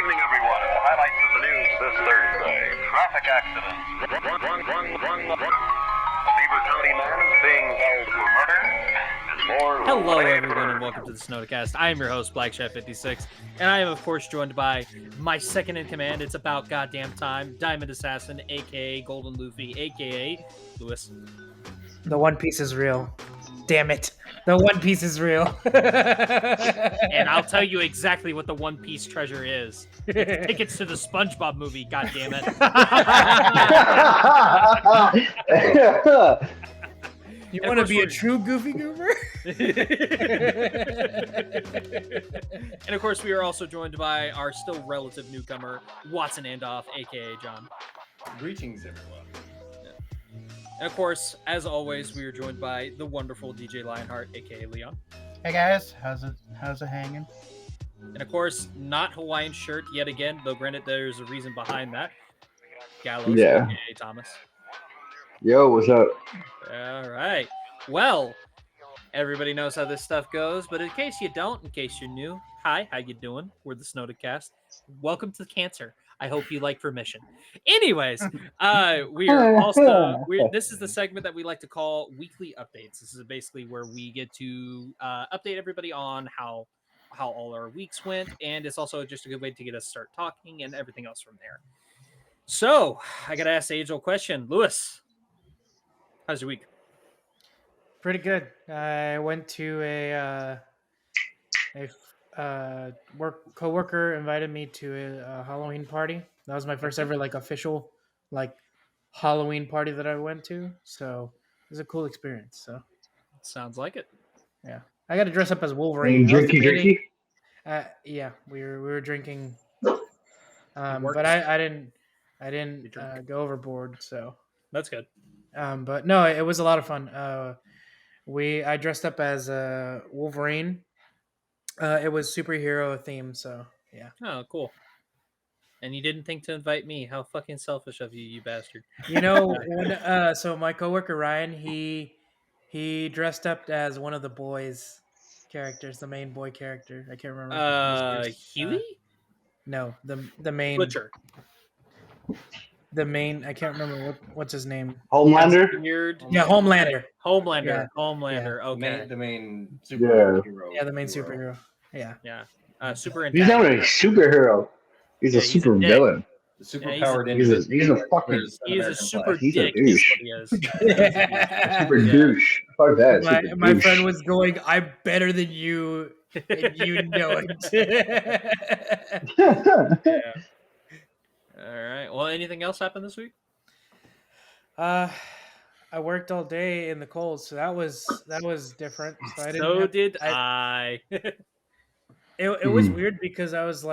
evening, everyone. The highlights of the news this Thursday. Traffic accidents. A Beaver County man is being held for murder. And more. Hello, everyone, and welcome to the Snodacast. I am your host, Black Chef 56, and I am, of course, joined by my second in command. It's about goddamn time, DimondAssassin, aka Golden Luffy, aka Lewis. The One Piece is real. Damn it. The One Piece is real. And I'll tell you exactly what the One Piece treasure is. It's tickets to the SpongeBob movie, goddammit. You want to be a true Goofy Goober? And of course, we are also joined by our still relative newcomer, Watsonandoff, aka John. Greetings, everyone. And of course, as always, we are joined by the wonderful DJ Lionheart, aka Leon. Hey guys, how's it hanging? And of course, not Hawaiian shirt yet again, though granted there's a reason behind that. Gallows, aka Thomas. Yo, what's up? All right. Well, everybody knows how this stuff goes, but in case you don't, in case you're new, hi, how you doing? We're the Snodacast. Welcome to Cancer. I hope you like permission. Anyways, this is the segment that we like to call weekly updates. This is basically where we get to update everybody on how all our weeks went, and it's also just a good way to get us start talking and everything else from there. So I gotta ask the age-old question, Lewis. How's your week? Pretty good. I went to a coworker invited me to a Halloween party. That was my first ever official Halloween party that I went to. So it was a cool experience. So sounds like it. Yeah, I got to dress up as Wolverine. Drinky. Yeah, we were drinking. But I didn't go overboard. So that's good. But no, it was a lot of fun. I dressed up as Wolverine. It was superhero themed, so yeah. Oh, cool. And you didn't think to invite me? How fucking selfish of you, you bastard! You know, so my coworker Ryan, he dressed up as one of the boys' characters, the main boy character. I can't remember. Huey? No, the main Butcher. The main, I can't remember what's his name. Homelander? Yeah, Homelander. Homelander. Yeah. Homelander. Yeah. Okay. The main superhero. Yeah, the main superhero. Yeah. Yeah. Super. He's not a superhero. He's a super villain. The superpowered He's a fucking. He's a super He's dick. a douche. He is. Super douche. Fuck that. My friend was going, I'm better than you, and you know it. Yeah. All right. Well, anything else happened this week? I worked all day in the cold, so that was different. So did I. It was weird because I was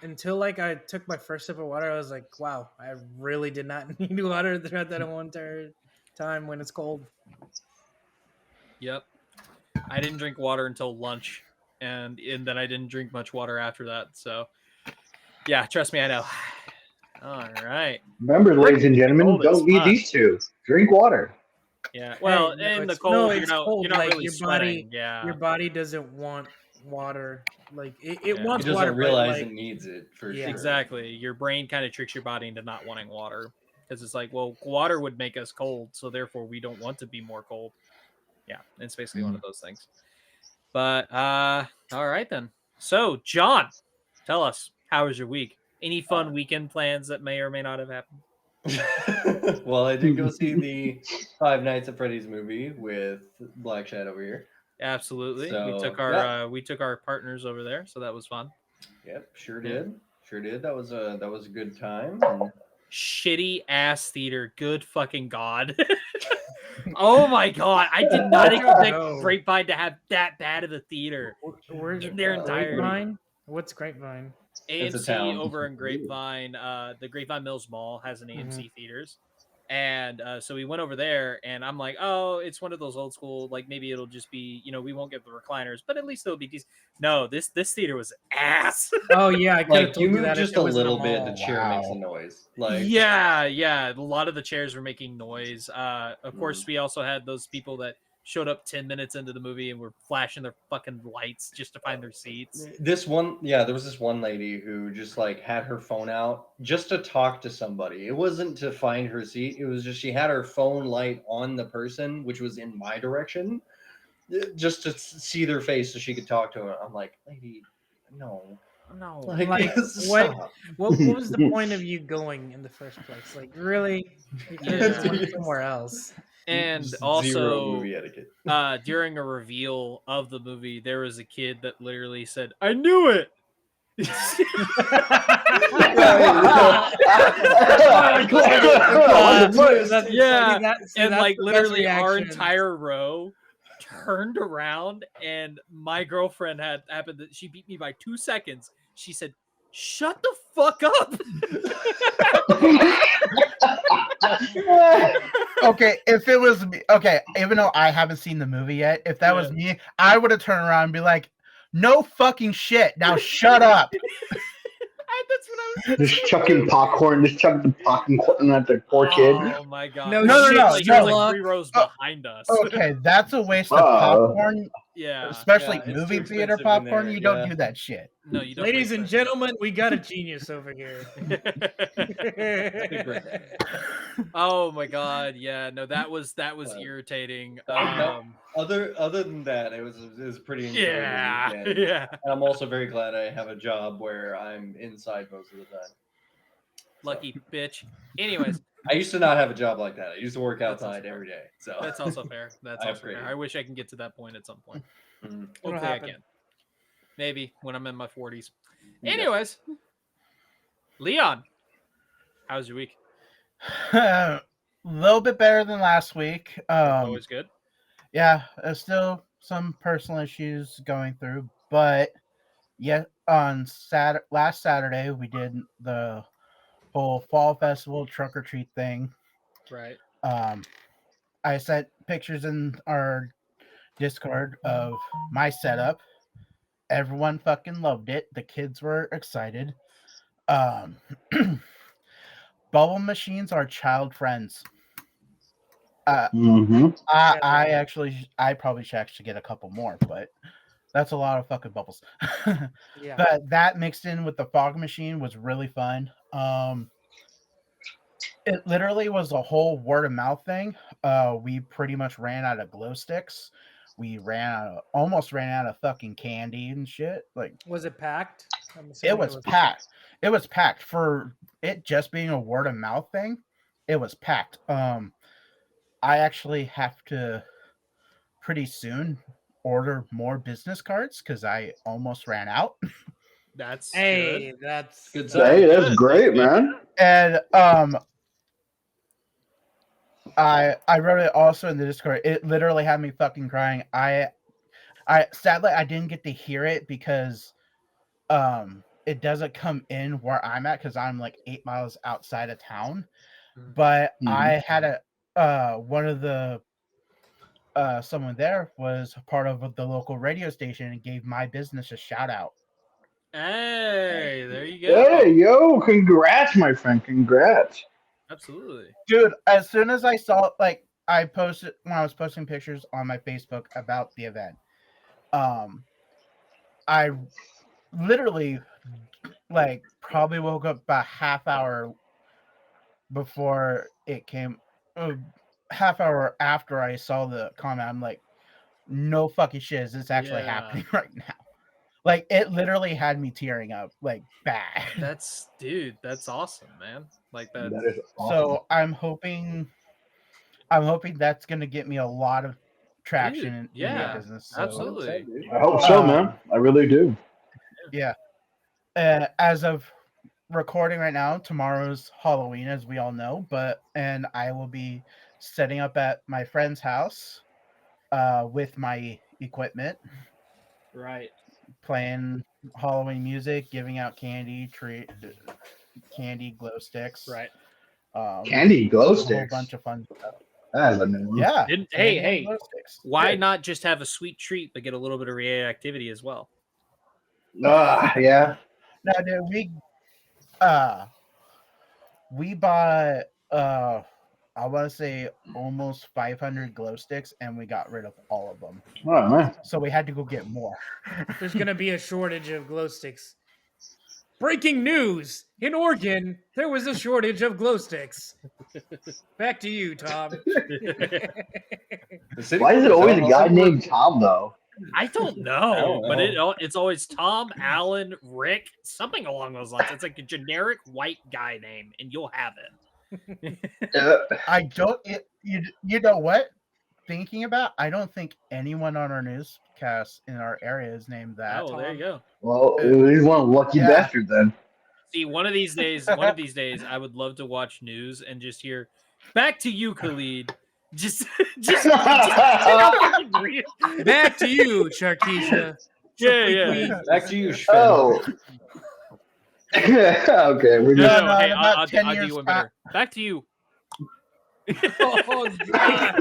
until I took my first sip of water, I was like, wow, I really did not need water throughout that whole entire time when it's cold. Yep. I didn't drink water until lunch, and then I didn't drink much water after that. So, yeah, trust me, I know. All right. Remember, ladies and gentlemen, don't be these two. Drink water. Yeah. Well, in the cold, you're not really your sweating. Body, your body doesn't want water. It wants it doesn't water. Realize it needs it for sure. Exactly. Your brain kind of tricks your body into not wanting water because it's water would make us cold, so therefore we don't want to be more cold. Yeah, it's basically one of those things. But all right then. So, John, tell us, how was your week? Any fun weekend plans that may or may not have happened? Well, I did go see the Five Nights at Freddy's movie with Black Shad over here. Absolutely. So, we took our partners over there, so that was fun. Yep, sure did. That was a good time. Shitty ass theater. Good fucking god. Oh my god! I did not expect Grapevine to have that bad of a theater. Where's in their entirety. Grapevine? What's Grapevine? AMC over in Grapevine. The Grapevine Mills Mall has an AMC theaters, and so we went over there, and I'm like, oh, it's one of those old school. Maybe it'll just be, we won't get the recliners, but at least it'll be decent. No, this theater was ass. Oh yeah, I could have you move just a little bit, the chair makes a noise. Yeah, a lot of the chairs were making noise. Of course, we also had those people that showed up 10 minutes into the movie and were flashing their fucking lights just to find their seats. There was this one lady who just like had her phone out just to talk to somebody. It wasn't to find her seat. It was just she had her phone light on the person, which was in my direction, just to see their face so she could talk to her. I'm like, lady, no. No. Like, stop. what was the point of you going in the first place? Like, really? You could have just went somewhere else. And Zero also, movie etiquette. during a reveal of the movie, there was a kid that literally said, "I knew it." And like literally our entire row turned around, and my girlfriend happened that she beat me by 2 seconds. She said, "Shut the fuck up." Okay, if it was me, okay, even though I haven't seen the movie yet, if that was me, I would have turned around and be like, "No fucking shit! Now shut up!" That's what I was. Just chucking popcorn, just chucking the popcorn at the poor kid. Oh my god! No, Like, shit, you're like Sherlock. 3 rows behind us. Okay, that's a waste of popcorn. Yeah, Especially it's movie too theater expensive in popcorn. there, You don't yeah. do that shit. no, you don't. Ladies waste and that. gentlemen, we got a genius over here. Oh my god! Yeah, no, that was irritating. Other than that, it was pretty enjoyable weekend. Yeah. And I'm also very glad I have a job where I'm inside most of the time. Lucky bitch. Anyways, I used to not have a job like that. I used to work That's outside also every day. So that's also fair. That's I also fair. upgraded. I wish I can get to that point at some point. Mhm. It'll Hopefully I happen. can. Maybe when I'm in my 40s. Yeah. Anyways, Leon, how was your week? A little bit better than last week. That's always good. Yeah, there's still some personal issues going through, but yeah, on last Saturday we did the whole fall festival trunk or treat thing. Right. I sent pictures in our Discord of my setup. Everyone fucking loved it. The kids were excited. Bubble machines are child friends. I probably should actually get a couple more, but that's a lot of fucking bubbles. Yeah. But that mixed in with the fog machine was really fun. It literally was a whole word of mouth thing. We pretty much ran out of glow sticks. We almost ran out of fucking candy and shit. Like, Was it packed? I'm it assuming was packed. It was packed for it just being a word of mouth thing. It was packed. I actually have to pretty soon order more business cards because I almost ran out. That's Hey, good. that's Good Hey, that's Good. great, man. And I wrote it also in the Discord. It literally had me fucking crying. I sadly I didn't get to hear it because it doesn't come in where I'm at because I'm like 8 miles outside of town. But I had one of the someone there was part of the local radio station and gave my business a shout out. Hey, there you go. Hey, yo, congrats, my friend. Congrats. Absolutely. Dude, as soon as I saw like I posted when I was posting pictures on my Facebook about the event, I literally like probably woke up about half hour before it came, half hour after I saw the comment. I'm like, no fucking shit, is this actually happening right now? Like, it literally had me tearing up like bad. That's awesome, man. Like that. That is awesome. So I'm hoping that's gonna get me a lot of traction in my business. So, absolutely. I hope so, man. I really do. Yeah. As of recording right now, tomorrow's Halloween, as we all know, and I will be setting up at my friend's house with my equipment, Right. playing Halloween music, giving out candy, glow sticks, Right. Candy glow a whole sticks. bunch of fun stuff. That is a new one. Yeah. Hey, glow sticks. why not just have a sweet treat but get a little bit of reactivity as well? Yeah. No, dude, we bought I want to say almost 500 glow sticks, and we got rid of all of them. Oh man. So we had to go get more. There's gonna be a shortage of glow sticks. Breaking news! In Oregon, there was a shortage of glow sticks. Back to you, Tom. The city Why is it workers always a all guy over- named Tom though? I don't know, but it's always Tom, Alan, Rick, something along those lines. It's like a generic white guy name, and you'll have it. I don't. You know what? Thinking about, I don't think anyone on our newscast in our area is named that. Oh, well, there you go. Well, he's one lucky Yeah. bastard then. See, one of these days, I would love to watch news and just hear, "Back to you, Khalid." Just Back to you, Sharkeisha. yeah. Back to you, Sven. Oh. Okay, we're No, just. no, hey, about I'll 10 do years one better. Back to you. Oh, God.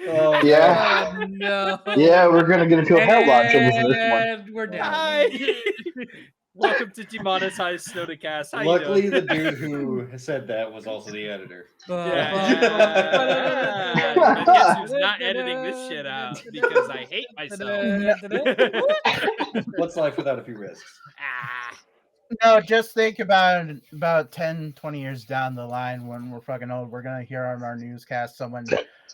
Oh, Yeah. Oh, no. Yeah, we're gonna get into a hell lot of trouble for this one. And we're down. Hi. Welcome to Demonetized Snodacast. How Luckily, you the doing? dude who said that was also the editor. Yeah. But guess who's not editing this shit out because I hate myself. What's life without a few risks? Ah. No, just think about 10, 20 years down the line when we're fucking old. We're gonna hear on our newscast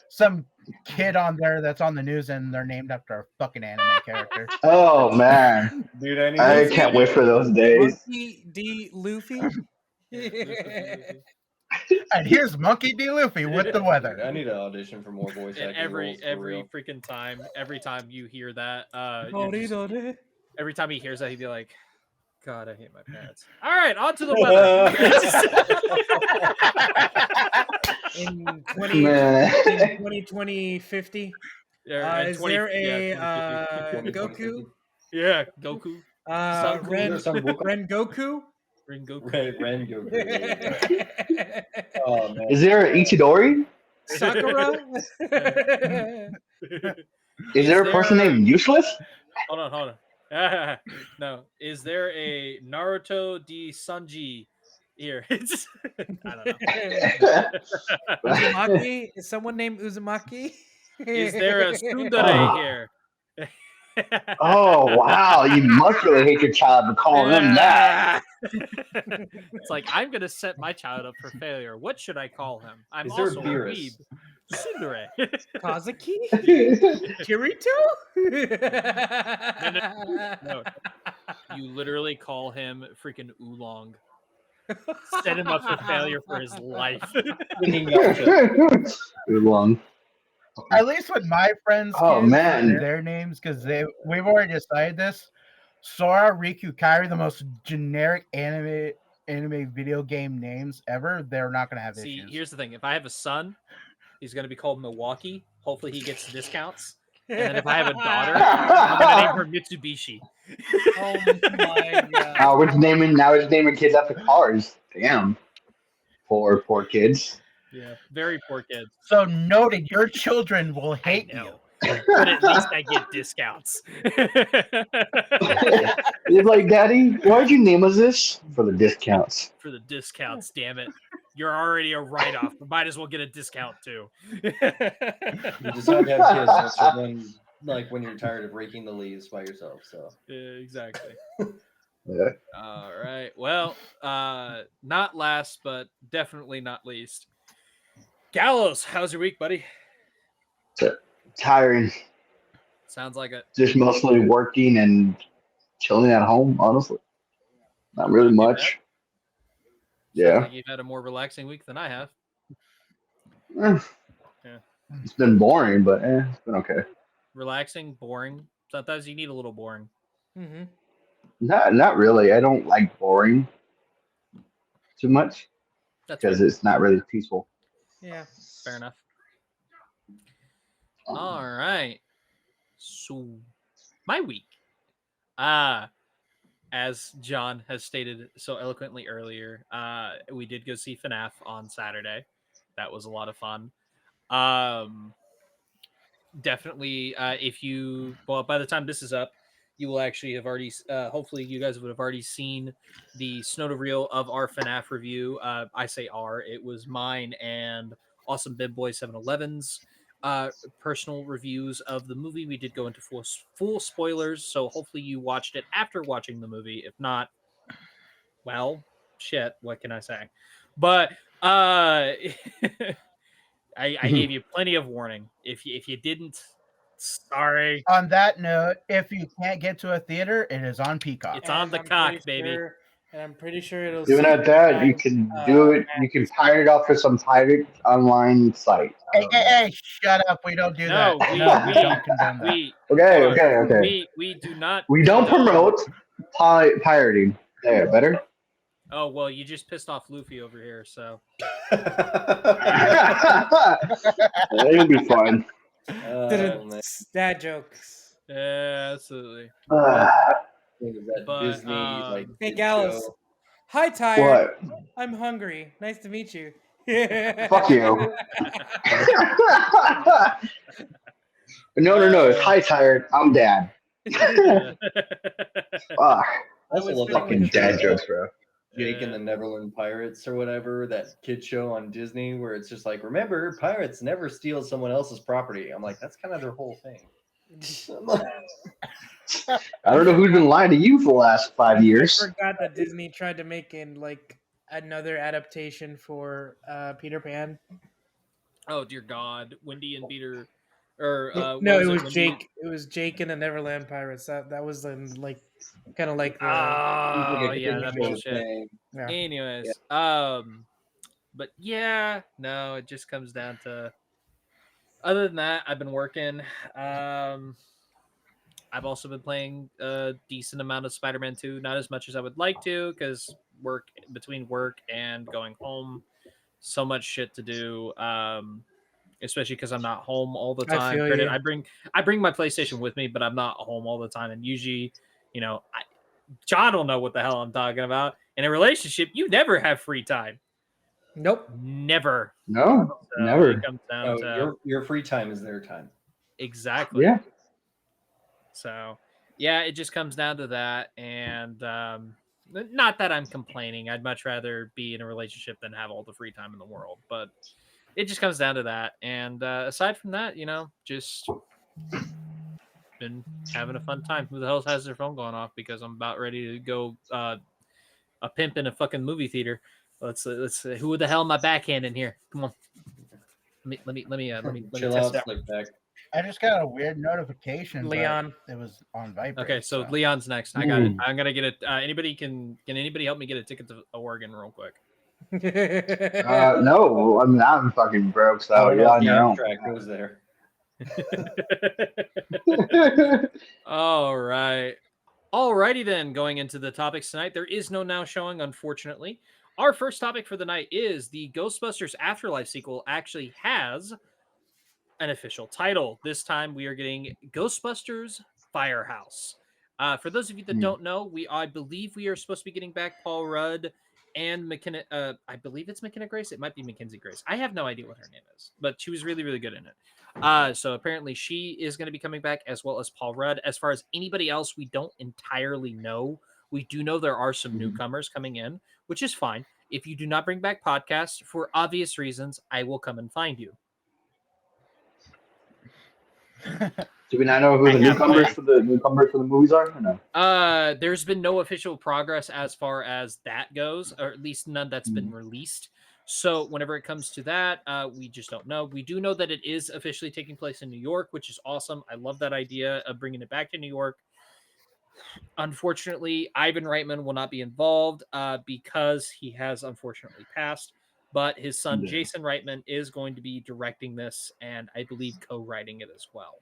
some kid on there that's on the news and they're named after a fucking anime character. Oh man, Dude, I need I to can't wait for those days. Monkey D. Luffy. And here's Monkey D. Luffy with the Dude, weather. I need to audition for more voice And acting roles for every real. freaking time, every time you hear that, Dori-dori. every time he hears that, he'd be like, "God, I hate my parents." All right, on to the weather. In Man. 2050, Yeah, is 20 there yeah, a 2050. Goku? Yeah, Goku. Son Ren Goku. Goku? Ring Goku. Ren Goku. Oh man. Is there an Ichidori? Sakura? Is there a person named Useless? Hold on. No. Is there a Naruto D Sanji here? It's I don't know. Uzumaki? Is someone named Uzumaki? Is there a Tsundere here? Oh wow, you must really hate your child for calling him that. It's like, I'm gonna set my child up for failure. What should I call him? I'm Is there a also a Beerus? weeb. Tsundere. Kazuki? Kirito? No. You literally call him freaking Oolong. Set him up for failure for his life. Thinking gotcha. Good one. At least with my friends, Oh, kids, man. their names because we've already decided this. Sora, Riku, Kairi, the most generic anime video game names ever. They're not gonna have See, issues. here's the thing. If I have a son, he's gonna be called Milwaukee. Hopefully he gets discounts. And then if I have a daughter, I'm gonna name her Mitsubishi. Oh my god. Now we're just naming kids after cars. Damn. Poor kids. Yeah, very poor kids. So noted, your children will I hate you. know. But at least I get discounts. He's like, Daddy, why'd you name us this? For the discounts. For the discounts, damn it. You're already a write-off. We might as well get a discount too. You decide to have kids so when, like when you're tired of raking the leaves by yourself. So Exactly. Yeah. All right. Well, not last, but definitely not least. Gallows, how's your week, buddy? Tiring. Sounds like it. Just mostly working and chilling at home, honestly. Not really Not too much. Sounds Yeah. like you've had a more relaxing week than I have. Eh. Yeah. It's been boring, but it's been okay. Relaxing, boring. Sometimes you need a little boring. Mm-hmm. Not really. I don't like boring too much That's because fair. it's not really peaceful. Yeah. Fair enough. All right. So, my week. As John has stated so eloquently earlier, we did go see FNAF on Saturday. That was a lot of fun. Definitely, by the time this is up, you will actually have already, hopefully, you guys would have already seen the Snowda reel of our FNAF review. I say our, it was mine and Awesome Bib Boy 711's personal reviews of the movie. We did go into full spoilers, so hopefully you watched it after watching the movie. If not, well, shit, what can I say? But I gave you plenty of warning. If you didn't, sorry. On that note, if you can't get to a theater, it is on Peacock. It's on the I'm cock, pretty baby. sure- and I'm pretty sure it'll. Even at that, you synchronize, can do it. You can pirate it off of some pirate online site. I Hey, don't hey, know. hey, shut up. We don't do No, that. we don't condone that. we Okay, hold on. okay. We do not. We don't condone- promote pirating. There, better. Oh well, you just pissed off Luffy over here. So It'll be fun. Man. Dad jokes. yeah, absolutely. That But, Disney um, Hey, kid Gallus. show. Hi, Tired. What? I'm hungry. Nice to meet you. Fuck you. No. It's high tired. I'm dad. Fuck. I also was love that Fucking kid show, dad jokes, bro. Jake and the Neverland Pirates or whatever, that kid show on Disney where it's just like, remember, pirates never steal someone else's property. I'm like, that's kind of their whole thing. I don't know who's been lying to you for the last 5 I years. forgot that Disney tried to make in like another adaptation for Peter Pan. Oh dear God, Wendy and Peter, or No, what it was Wendy- Jake. It was Jake and the Neverland Pirates. That was the like kind of like the Oh Like a yeah, kid that show bullshit. thing. yeah. Anyways, but yeah, no, it just comes down to. Other than that, I've been working. I've also been playing a decent amount of Spider-Man 2, not as much as I would like to, because between work and going home, so much shit to do. Especially because I'm not home all the I time. feel Granted, you. I bring my PlayStation with me, but I'm not home all the time. And usually, John will know what the hell I'm talking about. In a relationship, you never have free time. Nope. Never. No, So never. It comes down Oh, to your free time is their time. exactly. Yeah. So yeah, it just comes down to that. And not that I'm complaining. I'd much rather be in a relationship than have all the free time in the world. But it just comes down to that. And aside from that, just been having a fun time. Who the hell has their phone going off? Because I'm about ready to go a pimp in a fucking movie theater. Let's who the hell am I backhanding here? Come on. Let me Chill test out, it out. slick back. I just got a weird notification. but Leon. It was on vibrate. Okay, so Leon's next. I got it. Ooh. I'm gonna get it. Can anybody help me get a ticket to Oregon real quick? No, I mean, I'm fucking broke, I so don't you're know if on the your own. Amtrak goes there. All right. Alrighty then, going into the topics tonight. There is no now showing, unfortunately. Our first topic for the night is the Ghostbusters Afterlife sequel actually has an official title. This time we are getting Ghostbusters Firehouse. For those of you that don't know, I believe we are supposed to be getting back Paul Rudd and McKenna. I believe it's McKenna Grace. It might be Mackenzie Grace. I have no idea what her name is, but she was really, really good in it. So apparently she is going to be coming back, as well as Paul Rudd. As far as anybody else, we don't entirely know. We do know there are some newcomers coming in, which is fine. If you do not bring back podcasts for obvious reasons, I will come and find you. Do we not know who the newcomers for the movies are? Or no? There's been no official progress as far as that goes, or at least none that's been released. So whenever it comes to that, we just don't know. We do know that it is officially taking place in New York, which is awesome. I love that idea of bringing it back to New York. Unfortunately, Ivan Reitman will not be involved because he has unfortunately passed. But his son, Jason Reitman, is going to be directing this and I believe co-writing it as well.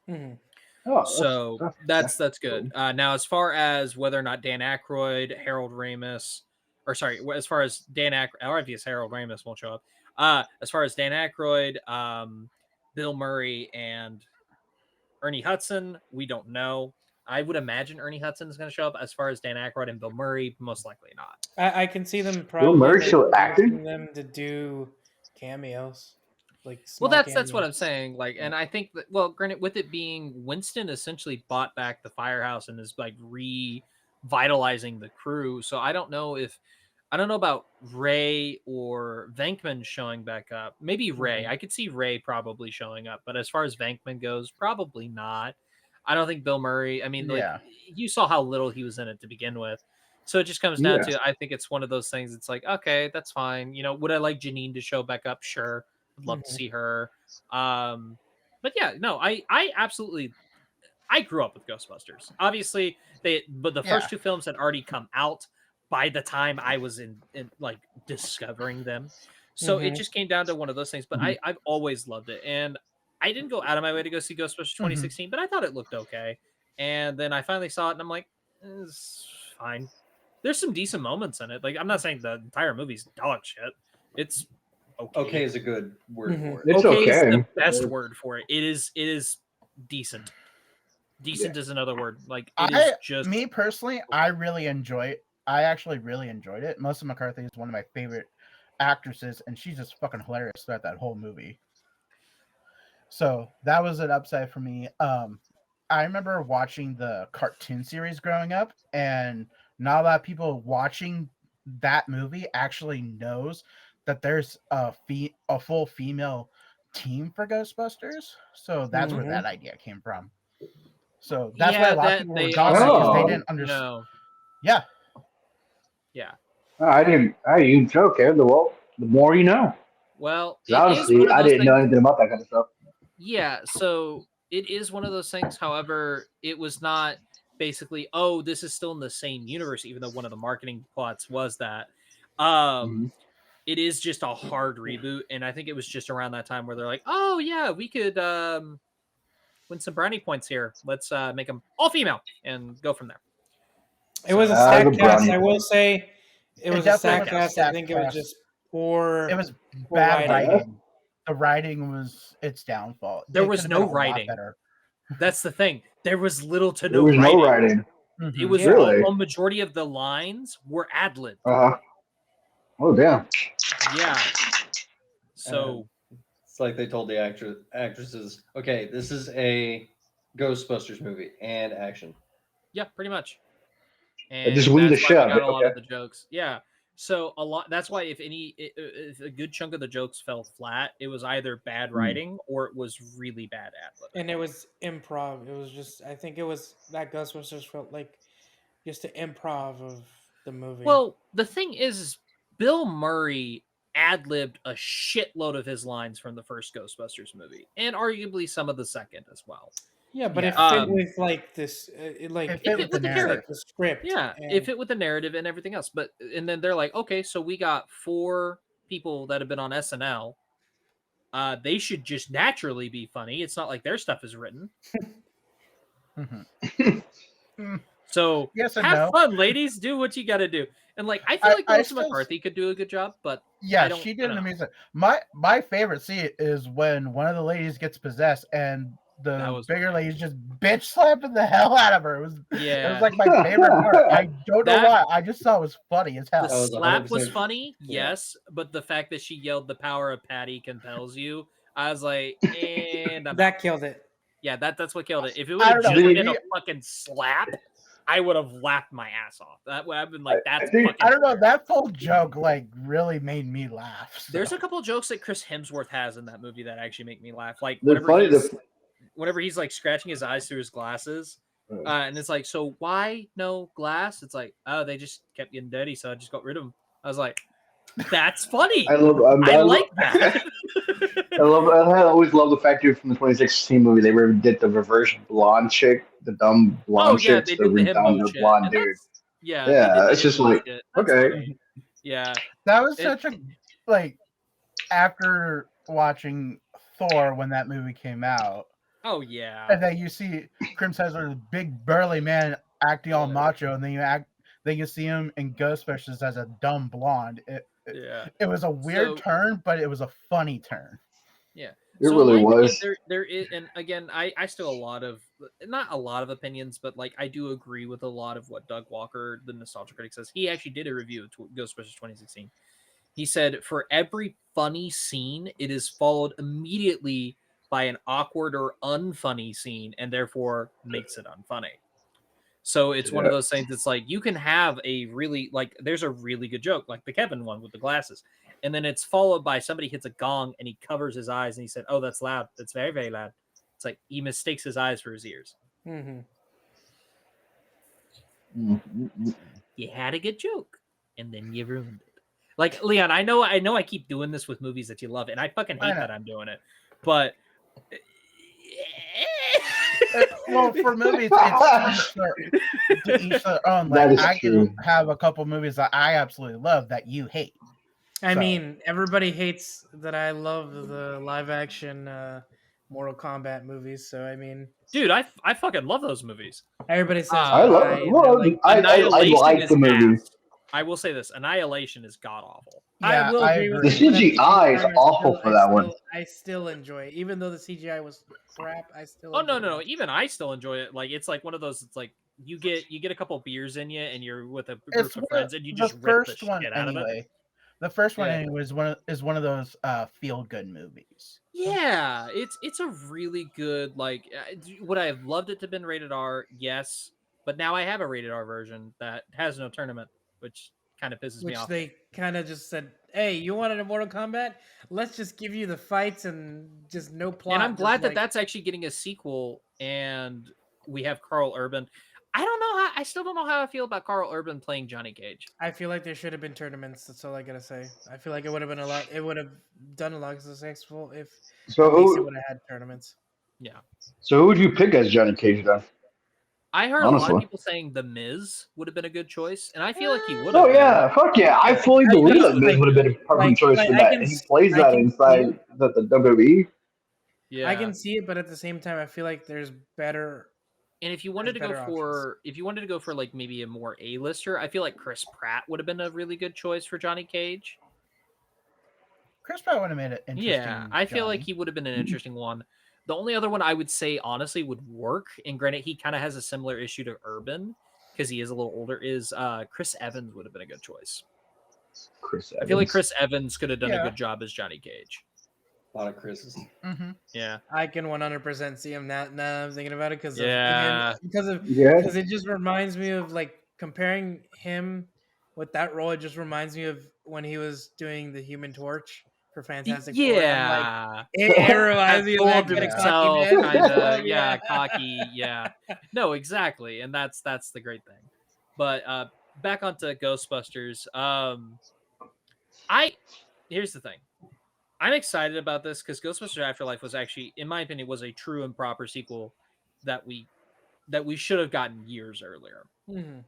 Mhm. Oh, So that's good. Now, as far as whether or not Dan Aykroyd, Harold Ramis, or sorry, as far as Dan Aykroyd, or obvious Harold Ramis won't show up. As far as Dan Aykroyd, Bill Murray, and Ernie Hudson, we don't know. I would imagine Ernie Hudson is going to show up. As far as Dan Aykroyd and Bill Murray, most likely not. I can see them Bill Murray probably still acting? asking them to do cameos. like Well, small that's what I'm cameos. saying. Like, and I think that, well, granted, with it being Winston essentially bought back the firehouse and is like revitalizing the crew. So I don't know about Ray or Venkman showing back up. Maybe Ray. I could see Ray probably showing up, but as far as Venkman goes, probably not. I don't think Bill Murray. I mean, like Yeah. you saw how little he was in it to begin with. So it just comes down to, I think it's one of those things. It's like, okay, that's fine. You know, would I like Janine to show back up? Sure. I'd love to see her. But yeah, no, I absolutely, I grew up with Ghostbusters. Obviously, but the first Yeah. two films had already come out by the time I was in like discovering them. So it just came down to one of those things. But I've always loved it, and I didn't go out of my way to go see Ghostbusters 2016, but I thought it looked okay. And then I finally saw it, and I'm like, it's fine. There's some decent moments in it. Like, I'm not saying the entire movie's dog shit. It's okay. Okay is a good word for it. It's Okay is okay. the best word for it. It is decent. Decent is another word. Like, it is just me personally, I really enjoy it. I actually really enjoyed it. Melissa McCarthy is one of my favorite actresses, and she's just fucking hilarious throughout that whole movie. So that was an upside for me. I remember watching the cartoon series growing up, and not a lot of people watching that movie actually knows that there's a full female team for Ghostbusters. So that's where that idea came from. So that's why a lot of people were gone because they didn't understand. No. Yeah. Yeah. I didn't. Okay. The more you know. Well, Honestly, I didn't know anything about that kind of stuff. Yeah, so it is one of those things. However, it was not basically, oh, this is still in the same universe, even though one of the marketing plots was that. It is just a hard reboot, and I think it was just around that time where they're like, oh yeah, we could win some brownie points here. Let's make them all female and go from there. It was a stack cast. I will say it was a stack cast. I think it was just poor. It was bad writing. The writing was its downfall. There was no writing. That's the thing. There was little to no writing. No writing. It was a majority of the lines were ad-libbed. Oh damn. Yeah. So it's like they told the actresses, okay, this is a Ghostbusters movie and action. Yeah, pretty much. And just win the show. Got a lot of the jokes. Yeah. So a lot. That's why if a good chunk of the jokes fell flat, it was either bad writing or it was really bad ad-libbing. And it was improv. It was just. I think it was that Ghostbusters felt like just the improv of the movie. Well, the thing is Bill Murray ad-libbed a shitload of his lines from the first Ghostbusters movie, and arguably some of the second as well. Yeah, but it fit with like this, it fit with the narrative, like the script. Yeah, it fit with the narrative and everything else. But and then they're like, okay, so we got 4 people that have been on SNL. They should just naturally be funny. It's not like their stuff is written. So have fun, ladies. Do what you got to do. And like, I feel like Melissa McCarthy could do a good job, but yeah, she did an amazing. My favorite scene is when one of the ladies gets possessed and the bigger lady just bitch slapping the hell out of her. It was like my favorite part. I don't know why. I just thought it was funny as hell. The slap was funny, yes, but the fact that she yelled "The power of Patty compels you," I was like, and that killed it. Yeah, that's what killed it. If it would have just been a fucking slap, I would have laughed my ass off. That would have been like, that's fucking I don't know. That full joke like really made me laugh. So. There's a couple jokes that Chris Hemsworth has in that movie that actually make me laugh. Like whenever he's like scratching his eyes through his glasses, and it's like, so why no glass? It's like, oh, they just kept getting dirty, so I just got rid of them. I was like, that's funny. I like that. I always love the fact that from the 2016 movie they did the reverse blonde chick, the dumb blonde chick, they did the himbo blonde dude. Yeah, it's just like okay. Funny. Yeah, that was such a like after watching Thor when that movie came out. Oh yeah, and then you see Chris Hemsworth, big burly man acting all macho, and then you see him in Ghostbusters as a dumb blonde. It was a weird turn, but it was a funny turn. Yeah, it really was. There is, and again, I still not a lot of opinions, but like I do agree with a lot of what Doug Walker, the nostalgia critic, says. He actually did a review of Ghostbusters 2016, He said, for every funny scene, it is followed immediately by an awkward or unfunny scene, and therefore makes it unfunny. So it's one of those things that's like, you can have a really, like, there's a really good joke, like the Kevin one with the glasses. And then it's followed by somebody hits a gong and he covers his eyes and he said, oh, that's loud. That's very, very loud. It's like he mistakes his eyes for his ears. Mm-hmm. You had a good joke and then you ruined it. Like, Leon, I know I keep doing this with movies that you love, and I fucking hate that I'm doing it. But well, for movies, it's to each their own. Like, I can have a couple movies that I absolutely love that you hate. I mean, everybody hates that I love the live action Mortal Kombat movies. So I mean, dude, I fucking love those movies. Everybody says I like the movies. I will say this: Annihilation is god awful. Yeah, I will agree with the CGI is awful for that one. I still enjoy it, even though the CGI was crap. I still. Oh no! Even I still enjoy it. Like, it's like one of those. It's like you get a couple beers in you, and you're with a group of friends, and you just rip the shit out of it. The first one anyway is one of those feel good movies. Yeah, it's a really good, like, would I have loved it to have been rated R? Yes, but now I have a rated R version that has no tournament, which kind of pisses me off. Which they kind of just said, hey, you wanted a Mortal Kombat? Let's just give you the fights and just no plot. And I'm glad that that's actually getting a sequel, and we have Carl Urban. I still don't know how I feel about Carl Urban playing Johnny Cage. I feel like there should have been tournaments. That's all I gotta say. I feel like it would have been a lot. It would have done a lot successful if at least it would have had tournaments. Yeah. So who would you pick as Johnny Cage then? I heard a lot of people saying The Miz would have been a good choice, and I feel like he would have. Oh yeah, fuck yeah! I fully believe that Miz would have been a perfect choice for that. And he plays that inside the WWE. Yeah, I can see it, but at the same time, I feel like there's better. And if you wanted to go for like maybe a more A-lister, I feel like Chris Pratt would have been a really good choice for Johnny Cage. Chris Pratt would have made it interesting. Yeah, I feel like he would have been an interesting one. The only other one I would say honestly would work, and granted he kind of has a similar issue to Urban because he is a little older, is Chris Evans would have been a good choice. I feel like Chris Evans could have done a good job as Johnny Cage. A lot of Chris's. Mm-hmm. Yeah, I can 100% see him now. Now I'm thinking about it because it just reminds me of like comparing him with that role. It just reminds me of when he was doing the Human Torch for Fantastic Four. Yeah, it reminds me of that kind of cocky man. Yeah, cocky. Yeah, no, exactly, and that's the great thing. But back onto Ghostbusters. Here's the thing. I'm excited about this because Ghostbusters Afterlife was actually, in my opinion, was a true and proper sequel that we should have gotten years earlier. Mm-hmm.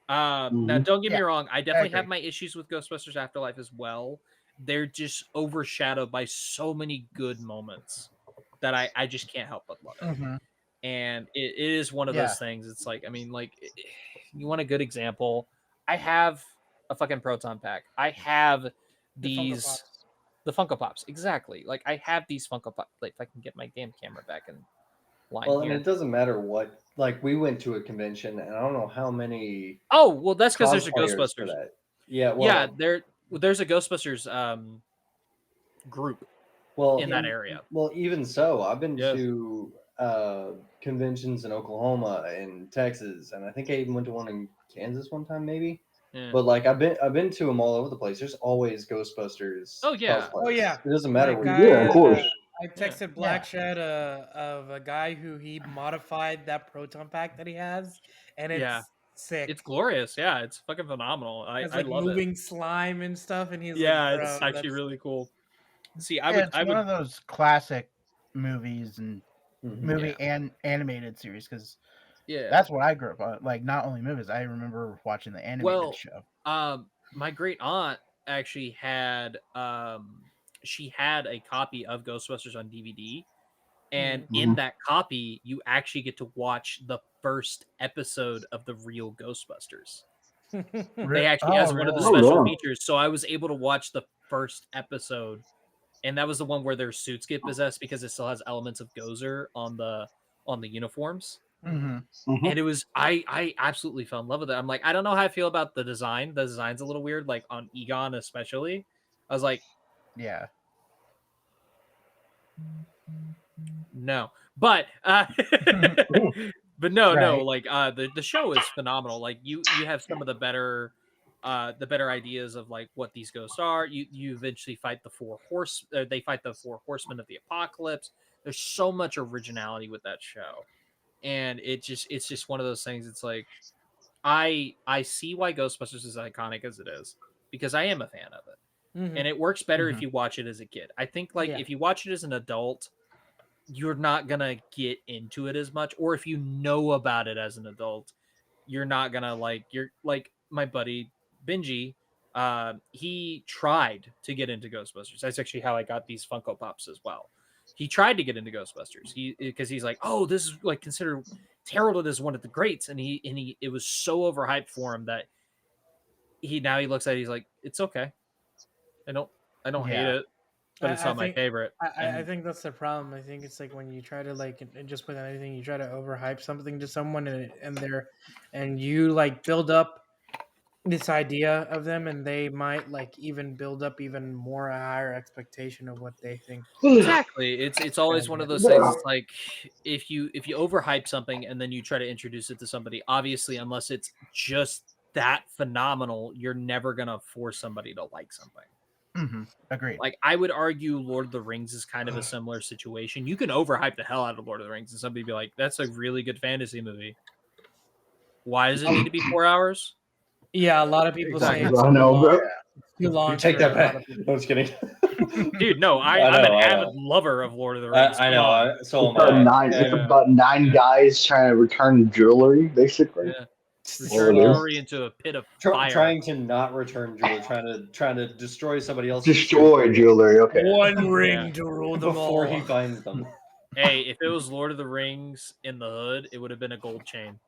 Now, don't get me wrong. I definitely have my issues with Ghostbusters Afterlife as well. They're just overshadowed by so many good moments that I just can't help but love it. Mm-hmm. And it is one of those things. It's like, I mean, like, you want a good example? I have a fucking Proton Pack. I have these... The Funko Pops, exactly. Like, I have these Funko Pops. Like, if I can get my damn camera back in line. Well, here. and it doesn't matter what. Like, we went to a convention, and I don't know how many. Oh, well, that's because there's a Ghostbusters. Yeah, well, yeah, there's a Ghostbusters group. In that area. Well, even so, I've been to conventions in Oklahoma and Texas, and I think I even went to one in Kansas one time, maybe. Yeah. But like I've been to them all over the place. There's always Ghostbusters. Oh yeah. Oh yeah. It doesn't matter where you. Yeah, of course. I texted Blackshed of a guy who he modified that Proton Pack that he has, and it's sick. It's glorious. Yeah, it's fucking phenomenal. I love moving it. slime and stuff, and he's it's actually really cool. See, it's one of those classic movies and and animated series because. Yeah, that's what I grew up on. Like, not only movies, I remember watching the animated show. My great aunt actually had she had a copy of Ghostbusters on DVD, and in that copy, you actually get to watch the first episode of the real Ghostbusters. They actually has one of the special features, so I was able to watch the first episode, and that was the one where their suits get possessed because it still has elements of Gozer on the uniforms. Mm-hmm. And it was I absolutely fell in love with it. I'm like, I don't know how I feel about the design. The design's a little weird, like on Egon especially. I was like, Yeah. no, but but no, Right. like the show is phenomenal. Like you have some of the better ideas of like what these ghosts are. You eventually fight the they fight the 4 horsemen of the apocalypse. There's so much originality with that show, and it's just one of those things. It's like I see why Ghostbusters is iconic as it is, because I am a fan of it. And it works better if you watch it as a kid. I think like if you watch it as an adult, you're not gonna get into it as much, or if you know about it as an adult, you're not gonna like. You're like my buddy Benji. He tried to get into Ghostbusters. That's actually how I got these Funko Pops as well. He tried to get into Ghostbusters. Because he's like, oh, this is like considered heralded as one of the greats, and it was so overhyped for him that he looks at it, he's like, it's okay. I don't hate it, but it's not my favorite. I think that's the problem. I think it's like when you try to like, and just with anything, you try to overhype something to someone and you like build up this idea of them, and they might like even build up even more a higher expectation of what they think. Exactly. It's always one of those things. It's like if you overhype something and then you try to introduce it to somebody, obviously, unless it's just that phenomenal, you're never gonna force somebody to like something. Agreed. Like I would argue Lord of the Rings is kind of a similar situation. You can overhype the hell out of Lord of the Rings and somebody be like, that's a really good fantasy movie. Why does it need to be 4 hours? Yeah, a lot of people say it's I know, bro. too long. You take for that a lot back. of people. No, just kidding. Dude, no, I'm an avid lover of Lord of the Rings. I Come on. know. So am About I. nine, it's about 9 guys trying to return jewelry, basically. Yeah. Well, Return it is. jewelry into a pit of fire. Trying to not return jewelry, trying to destroy somebody else's Destroy jewelry, okay. One ring to rule them before all. he finds them. Hey, if it was Lord of the Rings in the hood, it would have been a gold chain.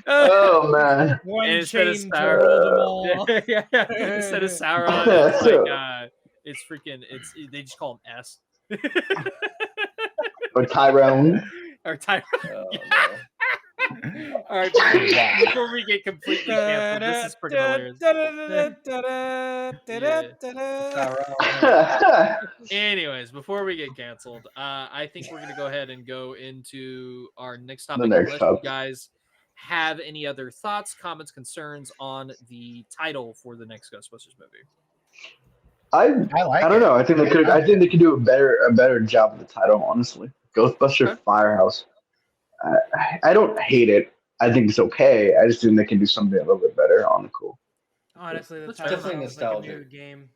Oh man. One Instead of chain to rule them all. Instead of Sauron, it's like it's freaking they just call him S. Or Tyrone. Or Tyrone. Oh, no. All right, before we get completely canceled, this is freaking hilarious. Anyways, before we get canceled, I think we're gonna go ahead and go into our next topic. Unless you guys have any other thoughts, comments, concerns on the title for the next Ghostbusters movie. I don't know. I think they could do a better job with the title, honestly. Ghostbusters Firehouse. I don't hate it. I think it's okay. I just think they can do something a little bit better on the cool. Honestly, the That's title definitely sounds like a nostalgic. new game.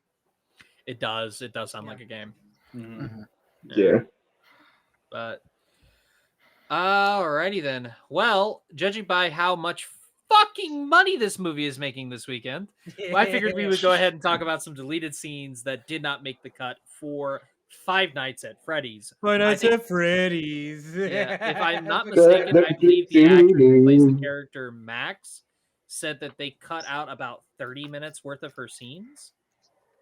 It does. It does sound like a game. Mm-hmm. Yeah. But alrighty then. Well, judging by how much fucking money this movie is making this weekend, I figured we would go ahead and talk about some deleted scenes that did not make the cut for Five Nights at Freddy's. Five Nights at Freddy's. Yeah, if I'm not mistaken, I believe the actor who plays the character Max said that they cut out about 30 minutes worth of her scenes.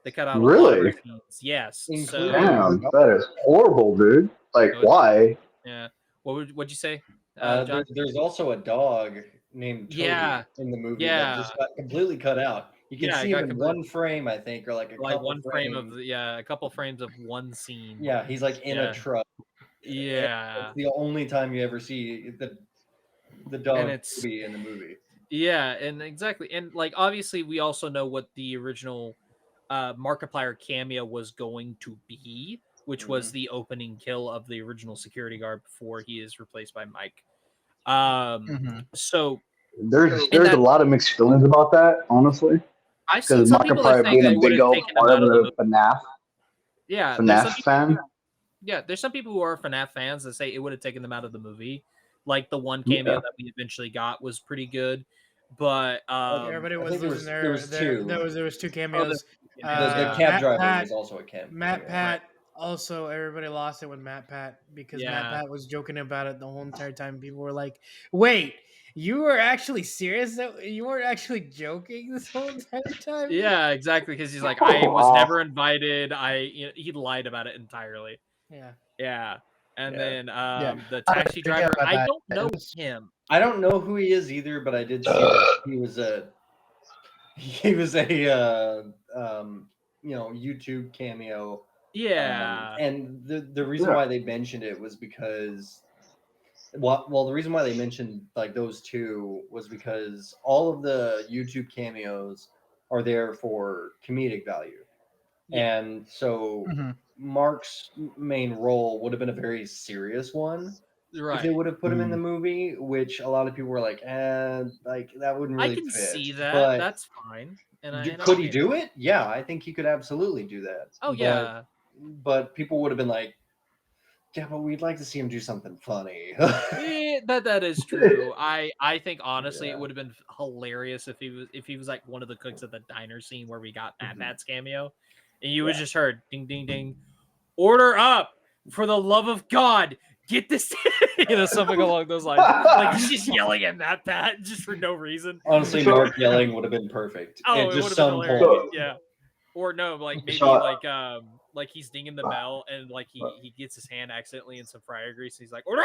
They cut out a lot of her scenes. Yes. So, damn, that is horrible, dude. Like, why? Yeah. What'd you say? There's also a dog named Toby in the movie that just got completely cut out. You can see him in one frame, I think, or like a couple one frame frames. of a couple frames of one scene. Yeah, he's like in a truck. Yeah, it's the only time you ever see the dog be in the movie. Yeah, and exactly, and like obviously we also know what the original Markiplier cameo was going to be, which was the opening kill of the original security guard before he is replaced by Mike. So there's a lot of mixed feelings about that, honestly. I've seen some people that think they would have taken him out of the FNAF. Yeah, FNAF fan. Yeah, there's some people who are FNAF fans that say it would have taken them out of the movie. Like the one cameo that we eventually got was pretty good, but everybody was losing there was two. There was 2 cameos. The cab driver was also a cameo. Matt Pat. Also, everybody lost it with Matt Pat because Matt Pat was joking about it the whole entire time. People were like, "Wait, you were actually serious? You weren't actually joking this whole entire time?" Yeah, exactly. Because he's like, I was never invited. He lied about it entirely. Yeah. And then the taxi driver, I don't know him. I don't know who he is either, but I did see that he was a He was a YouTube cameo. Yeah. And the reason why they mentioned it was because the reason why they mentioned like those two was because all of the YouTube cameos are there for comedic value. Yeah. And so Mhm. Mark's main role would have been a very serious one if they Right. would have put him in the movie, which a lot of people were like, like that wouldn't I really can fit. see that. But That's fine. And I could he get do it? Yeah, I think he could absolutely do that. Oh yeah. But people would have been like, yeah, but we'd like to see him do something funny. That is true. I think honestly Yeah. it would have been hilarious if he was like one of the cooks at the diner scene where we got Bat's cameo, and you would just heard ding ding ding, order up for the love of God, get this, something along those lines. Like he's just yelling at Bat just for no reason. Honestly, Mark yelling would have been perfect. Oh, At it just would have some been hilarious. point. Yeah. Or no, like maybe So- like he's dinging the bell and like he gets his hand accidentally in some fryer grease and he's like, order!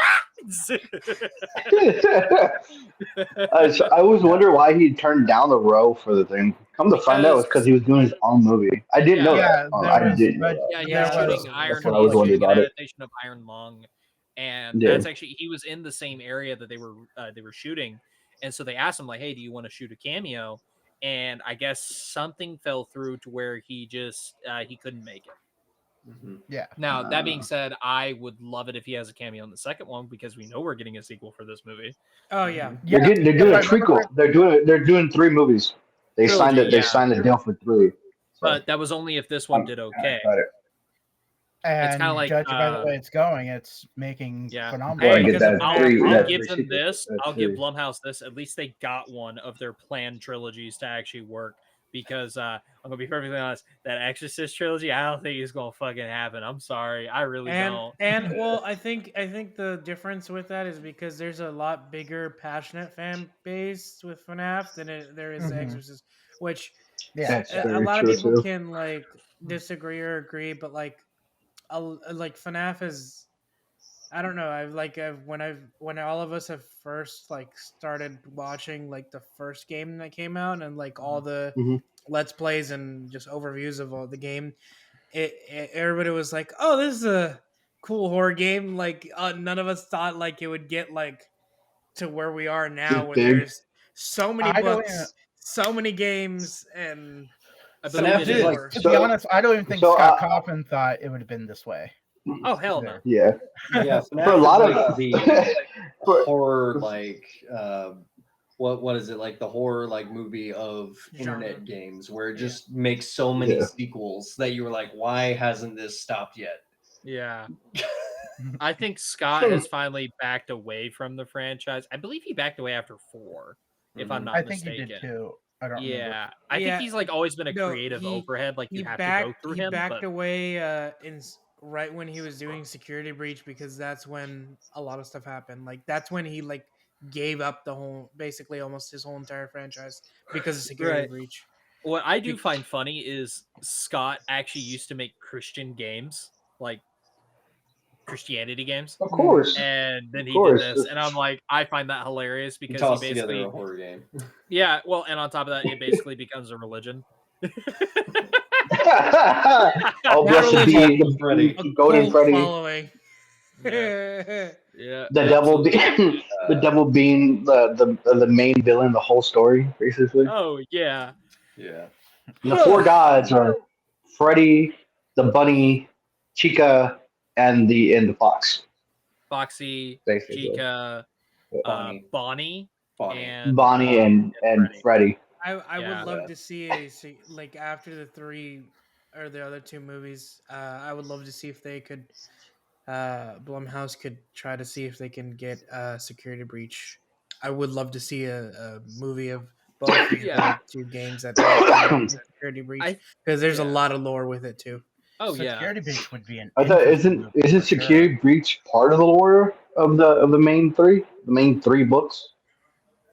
I was wondering why he turned down the row for the thing. Come to find out, it's because he was doing his own movie. I didn't know that. I didn't know that. Yeah, he Yeah, was shooting that's Iron. what He I was was wondering shooting an about it. adaptation of Iron Lung, and Yeah. that's actually he was in the same area that they were shooting, and so they asked him like, "Hey, do you want to shoot a cameo?" And I guess something fell through to where he just he couldn't make it. Yeah. Now that being said, I would love it if he has a cameo in the second one because we know we're getting a sequel for this movie. Oh yeah. They're doing a trequel. They're doing 3 movies. They Trilogy, signed it. They yeah. signed the deal for 3. So, But that was only if this one did okay. got it. And kinda like, judging by the way it's going, it's making Yeah. phenomenal. Well, I Hey, get because that I'll, three- I'll that give three them sequels, this. that I'll give three. Blumhouse this. At least they got one of their planned trilogies to actually work. Because I'm gonna be perfectly honest, that Exorcist trilogy, I don't think it's gonna fucking happen. I'm sorry, I really don't. And well, I think the difference with that is because there's a lot bigger, passionate fan base with FNAF than there is Mhm. Exorcist, which Yeah. That's a very lot of true, people too. can like disagree or agree, but like FNAF is. I don't know. When all of us have first like started watching like the first game that came out and like all the Mhm. let's plays and just overviews of all the game, everybody was like, "Oh, this is a cool horror game." Like none of us thought like it would get like to where we are now, This where big. there's so many I don't books, even- so many games, and I so believe FNAF much it is is. like- To So- be honest, I don't even think so, Scott Coffin thought it would have been this way. Oh hell no. Yeah. Yeah, For a lot FNAF is of like the for- horror like what is it like the horror like movie of internet Genre. games where it just makes so many Yeah. sequels that you were like, why hasn't this stopped yet? Yeah. I think Scott has finally backed away from the franchise. I believe he backed away after 4, if I'm not I think mistaken. he did too. I don't remember. Yeah, I Yeah, think he's like always been a no, creative he- overhead. Like you have to go through he him. backed But away right when he was doing Security Breach because that's when a lot of stuff happened. Like that's when he like gave up the whole, basically almost his whole entire franchise because of Security Right. Breach. what I do find funny is Scott actually used to make Christian games, like Christianity games, Of course. and then Of he course. did this, and I'm like, I find that hilarious He because tossed he together basically, a horror game. yeah, well, and on top of that, it basically becomes a religion. Oh, blessed be Freddy. A Golden cult Freddy. following. Yeah, The devil, absolutely. the devil being the main villain, the whole story, basically. Oh yeah, Yeah. And the 4 gods are Freddy, the bunny, Chica, and the fox. Foxy, Basically. Chica, Bonnie. Bonnie, Bonnie. and Bonnie and Freddy. I Yeah. would love to see like after the 3 or the other 2 movies. I would love to see if they could. Blumhouse could try to see if they can get Security Breach. I would love to see a movie of both of Yeah. the 2 games that have Security Breach because there's a yeah. lot of lore with it too. oh yeah, Security Breach would be an. I thought interesting movie isn't for sure. Security Breach part of the lore of the main 3? The main 3 books?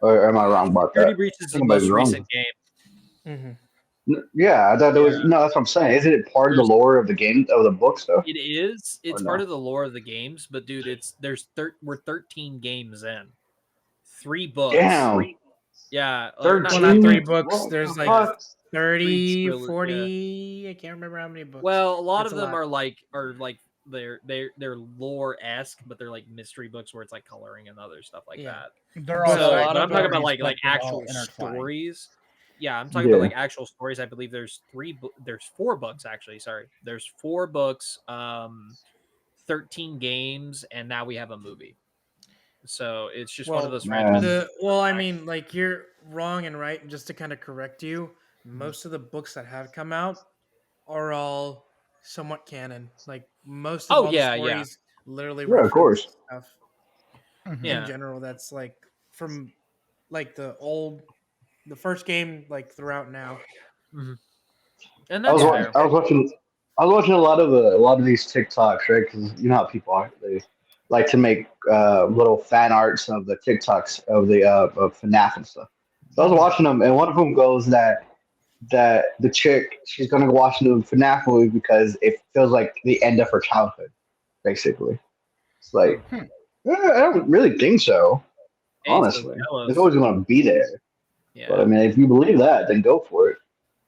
Or am I wrong about Security that? Breach is the I might be most wrong. recent game. Mm-hmm. Yeah, I thought there was no. That's what I'm saying. Isn't it part of the lore of the game of the books though? It is. It's Or part no? of the lore of the games, but dude, we're 13 games in, 3 books. Damn. Yeah, Well, not 3 books. What There's the like fuck? 30, Three 40. I can't remember how many books. Well, a lot It's of a them lot. are like they're lore-esque, but they're like mystery books where it's like coloring and other stuff like Yeah. that. They're But also a lot But I'm of talking about stories, like but they're all actual intertwined. stories. Yeah, I'm talking about like actual stories. I believe there's there's 4 books actually. Sorry, there's 4 books, 13 games, and now we have a movie. So it's just one of those franchises. I mean, like you're wrong and right. Just to kind of correct you, most of the books that have come out are all somewhat canon. Like most of Oh all yeah, the stories literally Yeah, of course. reference stuff Mhm. in general. That's like from like the first game, like throughout now. Mhm. And I that's was fair. I was watching a lot of these TikToks, right? Because you know how people are. They like to make little fan arts of the TikToks of the of FNAF and stuff. So I was watching them, and one of them goes that the chick, she's gonna go watch the FNAF movie because it feels like the end of her childhood, basically. It's like I don't really think so. Hey, so Honestly, Gallows- it's always gonna be there. yeah. But I mean, if you believe that, then go for it.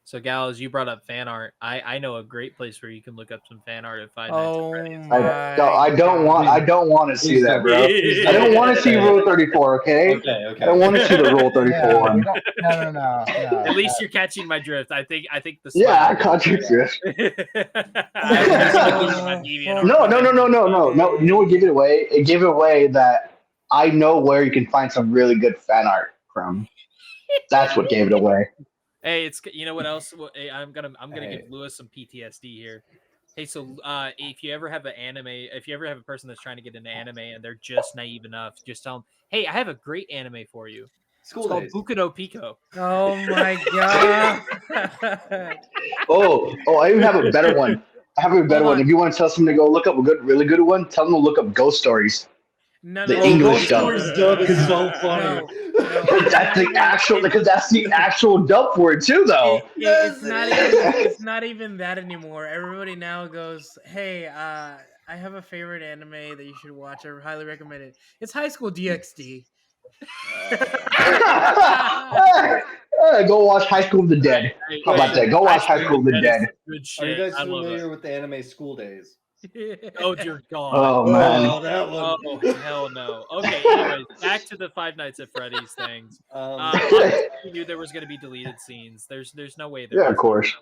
So Gallows, you brought up fan art. I know a great place where you can look up some fan art at Five Nights at Oh Freddy's. I don't want to see that, bro. I don't want to see Rule 34. Okay. Okay. I don't want to see the Rule 34 Yeah, one. no. At least you're catching my drift. I think the Yeah, I spider- caught your drift. I was just looking at my DeviantArt. No. You know what gave it away? It gave it away that I know where you can find some really good fan art from. That's what gave it away. Hey, it's you know what else? Hey, I'm gonna Hey. give Lewis some PTSD here. Hey, so if you ever have a person that's trying to get into anime and they're just naive enough, just tell them, hey, I have a great anime for you. School It's called days. Buku no Pico. Oh my god! Oh, I even have a better one. I have a better Hold one. on. If you want to tell someone to go look up a really good one, tell them to look up Ghost Stories. No, The no, English no, dub. dub is so funny. No, Because that's the actual dub for it too, though. it's not even that anymore. Everybody now goes, "Hey, I have a favorite anime that you should watch. I highly recommend it. It's High School DxD." Go watch High School of the Dead. How about that? Go watch High School of the That is Dead. Good Are shit. you guys I love familiar it. with the anime School Days? Oh dear God. Oh man. that one. Oh hell no. Okay. Anyways, back to the Five Nights at Freddy's things. Obviously we knew there was going to be deleted scenes. There's no way there Yeah, of wasn't. cour's.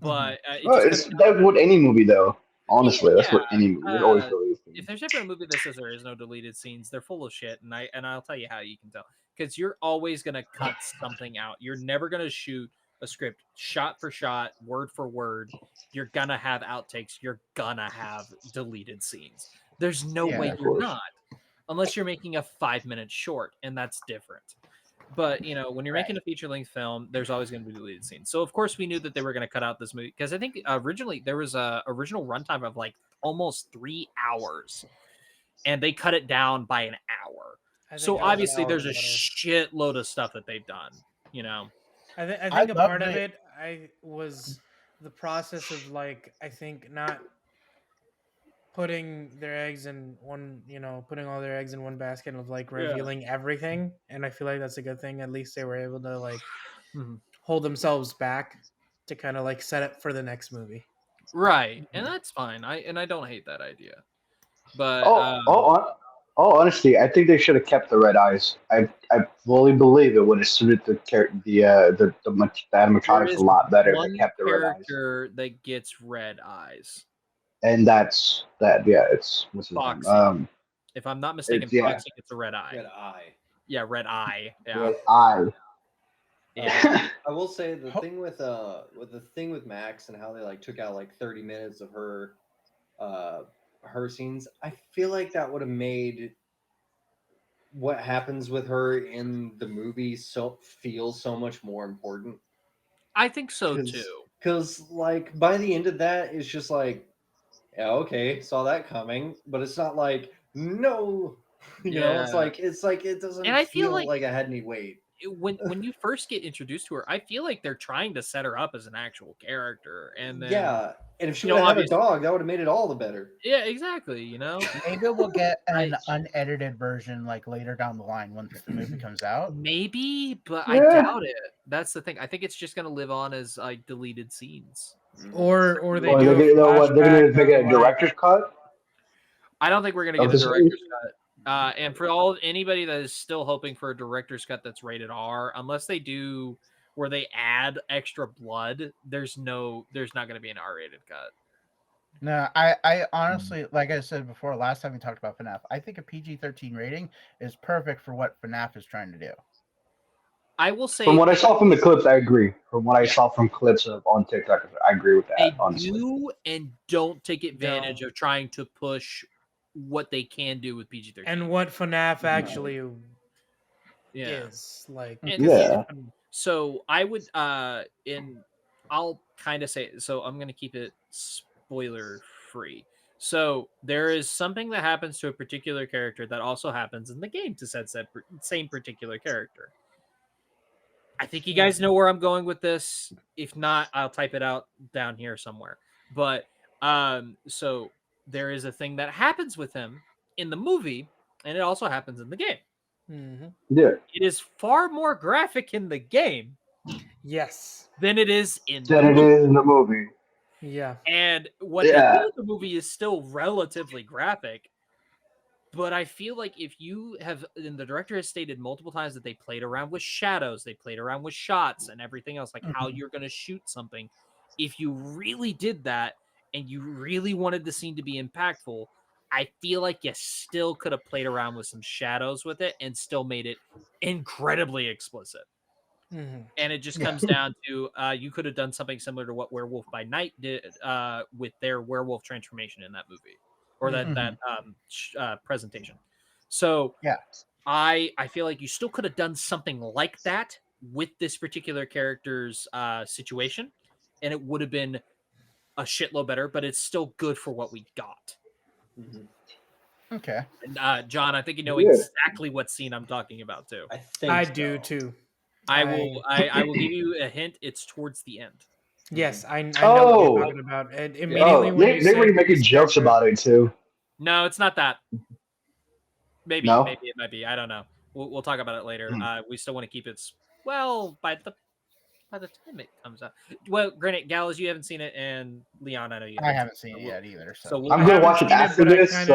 But That's what any movie, though. Honestly, that's what any movie. It always really is. if there's ever a movie that says there is no deleted scenes, they're full of shit, and I'll tell you how you can tell. Because you're always gonna cut something out. You're never gonna shoot a script shot for shot, word for word. You're gonna have outtakes. You're gonna have deleted scenes. There's no Yeah, way of you're course. not, unless you're making a 5-minute short, and that's different. But you know, when you're making a feature-length film, there's always going to be deleted scenes. So of course we knew that they were going to cut out this movie because I think originally there was a original runtime of like almost 3 hours, and they cut it down by an hour. So obviously there's a shitload of stuff that they've done. You know, I think I a love part of it. it was the process of like I think not putting their eggs in one, putting all their eggs in one basket of like revealing everything, and I feel like that's a good thing. At least they were able to like hold themselves back to kind of like set up for the next movie. right? And that's fine. I don't hate that idea. But Honestly, I think they should have kept the red eyes. I fully believe it would have suited the animatronics a lot better if they kept the red eyes. Character that gets red eyes. And that's that. Yeah, it's what's his Foxy. name? If I'm not mistaken, Foxy gets a red eye. Red eye. Yeah, red eye. Yeah. Red eye. Yeah. I will say the thing with Max and how they like took out like 30 minutes of her scenes, I feel like that would have made what happens with her in the movie feel so much more important. I think so too. Because like by the end of that, it's just like, yeah, okay, saw that coming, but it's not like no, you know, it's like it doesn't And I feel like I had any weight. when you first get introduced to her, I feel like they're trying to set her up as an actual character, and then and if she would have had a dog, that would have made it all the better. Yeah, exactly. Maybe we'll get an unedited version like later down the line once the movie comes out. Maybe, but I doubt it. That's the thing. I think it's just gonna live on as like deleted scenes, or they're gonna make it a director's cut. I don't think we're gonna get a director's cut. And for anybody that is still hoping for a director's cut that's rated R, unless they do where they add extra blood, there's not going to be an R-rated cut. No, I honestly, like I said before, last time we talked about FNAF, I think a PG-13 rating is perfect for what FNAF is trying to do. I will say, from what I saw from the clips, I agree. From what I saw from clips on TikTok, I agree with that. They honestly, do and don't take advantage of trying to push what they can do with PG-13 and what FNAF actually is like. So I would I'll kind of say, so I'm going to keep it spoiler free. So there is something that happens to a particular character that also happens in the game to that same particular character. I think you guys know where I'm going with this. If not, I'll type it out down here somewhere. But so there is a thing that happens with him in the movie, and it also happens in the game. Mm-hmm. Yeah, it is far more graphic in the game, than it is in the movie. Yeah, and what they do in the movie is still relatively graphic. But I feel like if you have, and the director has stated multiple times that they played around with shadows, they played around with shots and everything else, like how you're going to shoot something. If you really did that and you really wanted the scene to be impactful, I feel like you still could have played around with some shadows with it and still made it incredibly explicit. Mm-hmm. And it just comes down to you could have done something similar to what Werewolf by Night did with their werewolf transformation in that movie. Or that presentation. So I feel like you still could have done something like that with this particular character's situation, and it would have been a shitload better. But it's still good for what we got. Mm-hmm. Okay, and, John, I think you know exactly what scene I'm talking about too. I do too. I will give you a hint. It's towards the end. Yes, I know what you're talking about. And immediately when they were making jokes about it too. No, it's not that. Maybe it might be. I don't know. We'll talk about it later. We still want to keep it by the time it comes out. Well, granted, Gallows, you haven't seen it, and Leon, I know you. I haven't seen it yet either. So I'm gonna watch it after this. I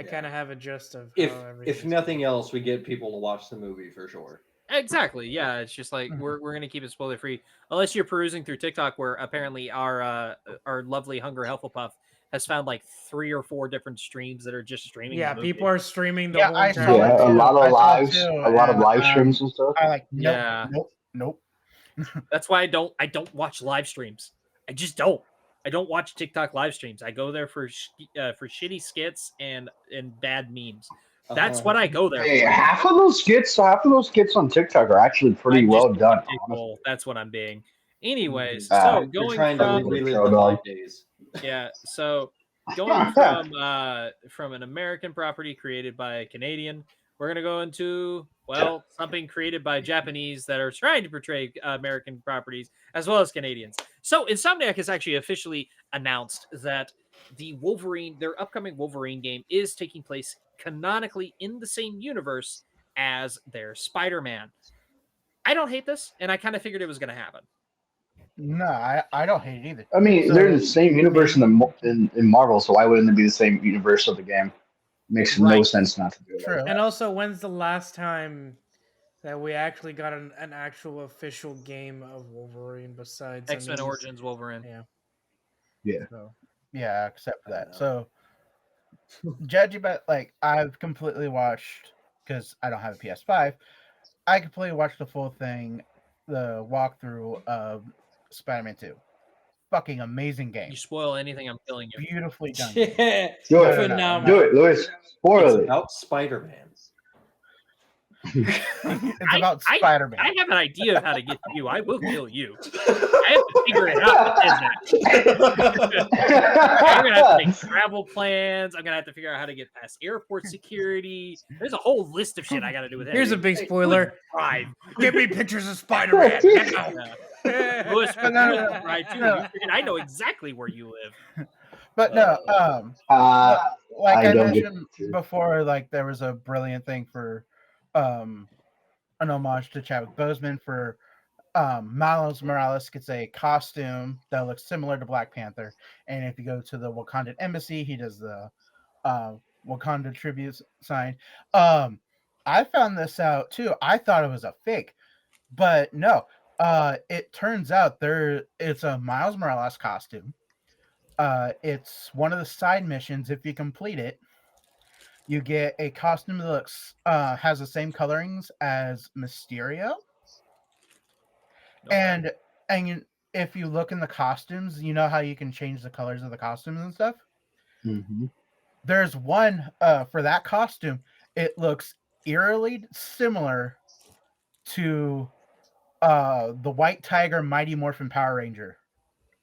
kind of have a gist of if nothing else, we get people to watch the movie for sure. Exactly. Yeah, it's just like we're gonna keep it spoiler free, unless you're perusing through TikTok, where apparently our lovely Hunger Hufflepuff has found like 3 or 4 different streams that are just streaming. Yeah, the movie. people are streaming the whole entire. A lot of lives, a lot of live streams and stuff. I like nope. That's why I don't watch live streams. I just don't. I don't watch TikTok live streams. I go there for shitty skits and bad memes. That's what I go there for. Half of those skits on TikTok are actually pretty well done. That's what I'm being. Anyways, so going from relive the live days. Yeah, so going from an American property created by a Canadian, we're gonna go into something created by Japanese that are trying to portray American properties as well as Canadians. So Insomniac has actually officially announced that their upcoming Wolverine game is taking place canonically in the same universe as their Spider-Man. I don't hate this, and I kind of figured it was going to happen. No, I don't hate it either. I mean, they're in the same universe in Marvel, so why wouldn't it be the same universe of the game? Makes no sense not to do it. True. And also, when's the last time that we actually got an actual official game of Wolverine besides X-Men Origins Wolverine? Yeah. So, yeah, except for that. So, judging by I've completely watched, because I don't have a PS5, I completely watched the full thing, the walkthrough of Spider-Man 2. Fucking amazing game. You spoil anything, I'm killing you. Beautifully done. Do it, Lewis. Spoil it. About Spider-Man. It's about Spider-Man. I have an idea of how to get to you. I will kill you. I have to figure it out. I'm gonna have to make travel plans. I'm gonna have to figure out how to get past airport security. There's a whole list of shit I got to do with it. Here's a big spoiler. Drive. Get me pictures of Spider-Man now. Louis, No. right too. You freaking- I know exactly where you live. But no, like I I don't get mentioned to. before, like there was a brilliant thing for an homage to Chadwick Boseman for Miles Morales gets a costume that looks similar to Black Panther, and if you go to the Wakandan embassy, he does the Wakanda tribute sign. I found this out too. I thought it was a fake, but no. It turns out it's a Miles Morales costume. It's one of the side missions. If you complete it, you get a costume that looks has the same colorings as Mysterio. And if you look in the costumes, you know how you can change the colors of the costumes and stuff. Mm-hmm. There's one for that costume. It looks eerily similar to the White Tiger Mighty Morphin Power Ranger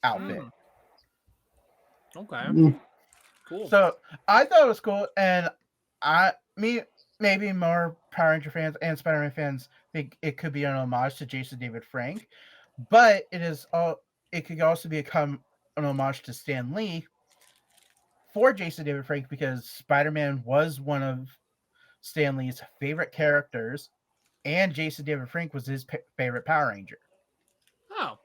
outfit. Okay. Cool. So I thought it was cool, and maybe more Power Ranger fans and Spider-Man fans think it could be an homage to Jason David Frank, but it could also become an homage to Stan Lee for Jason David Frank because Spider-Man was one of Stan Lee's favorite characters, and Jason David Frank was his favorite Power Ranger. Oh,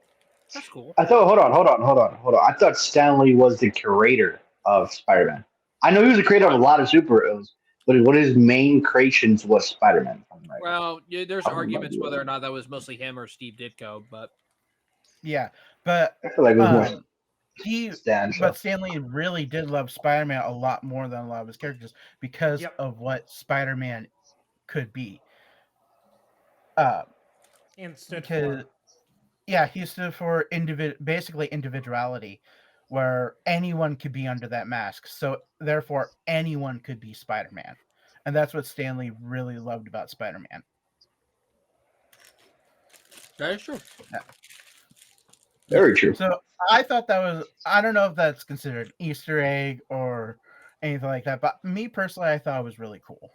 that's cool. I thought. Hold on. I thought Stanley was the curator of Spider-Man. I know he was the creator of a lot of superheroes, but one of his main creations was Spider-Man. Right? Well, there's arguments whether or not that was mostly him or Steve Ditko, but yeah, but I feel like it was more but Stanley really did love Spider-Man a lot more than a lot of his characters because of what Spider-Man could be. And stood for. Yeah, he stood for basically individuality, where anyone could be under that mask. So therefore, anyone could be Spider-Man, and that's what Stanley really loved about Spider-Man. that is true. Yeah. Very true. So I thought that was, I don't know if that's considered Easter egg or anything like that, but me personally, I thought it was really cool.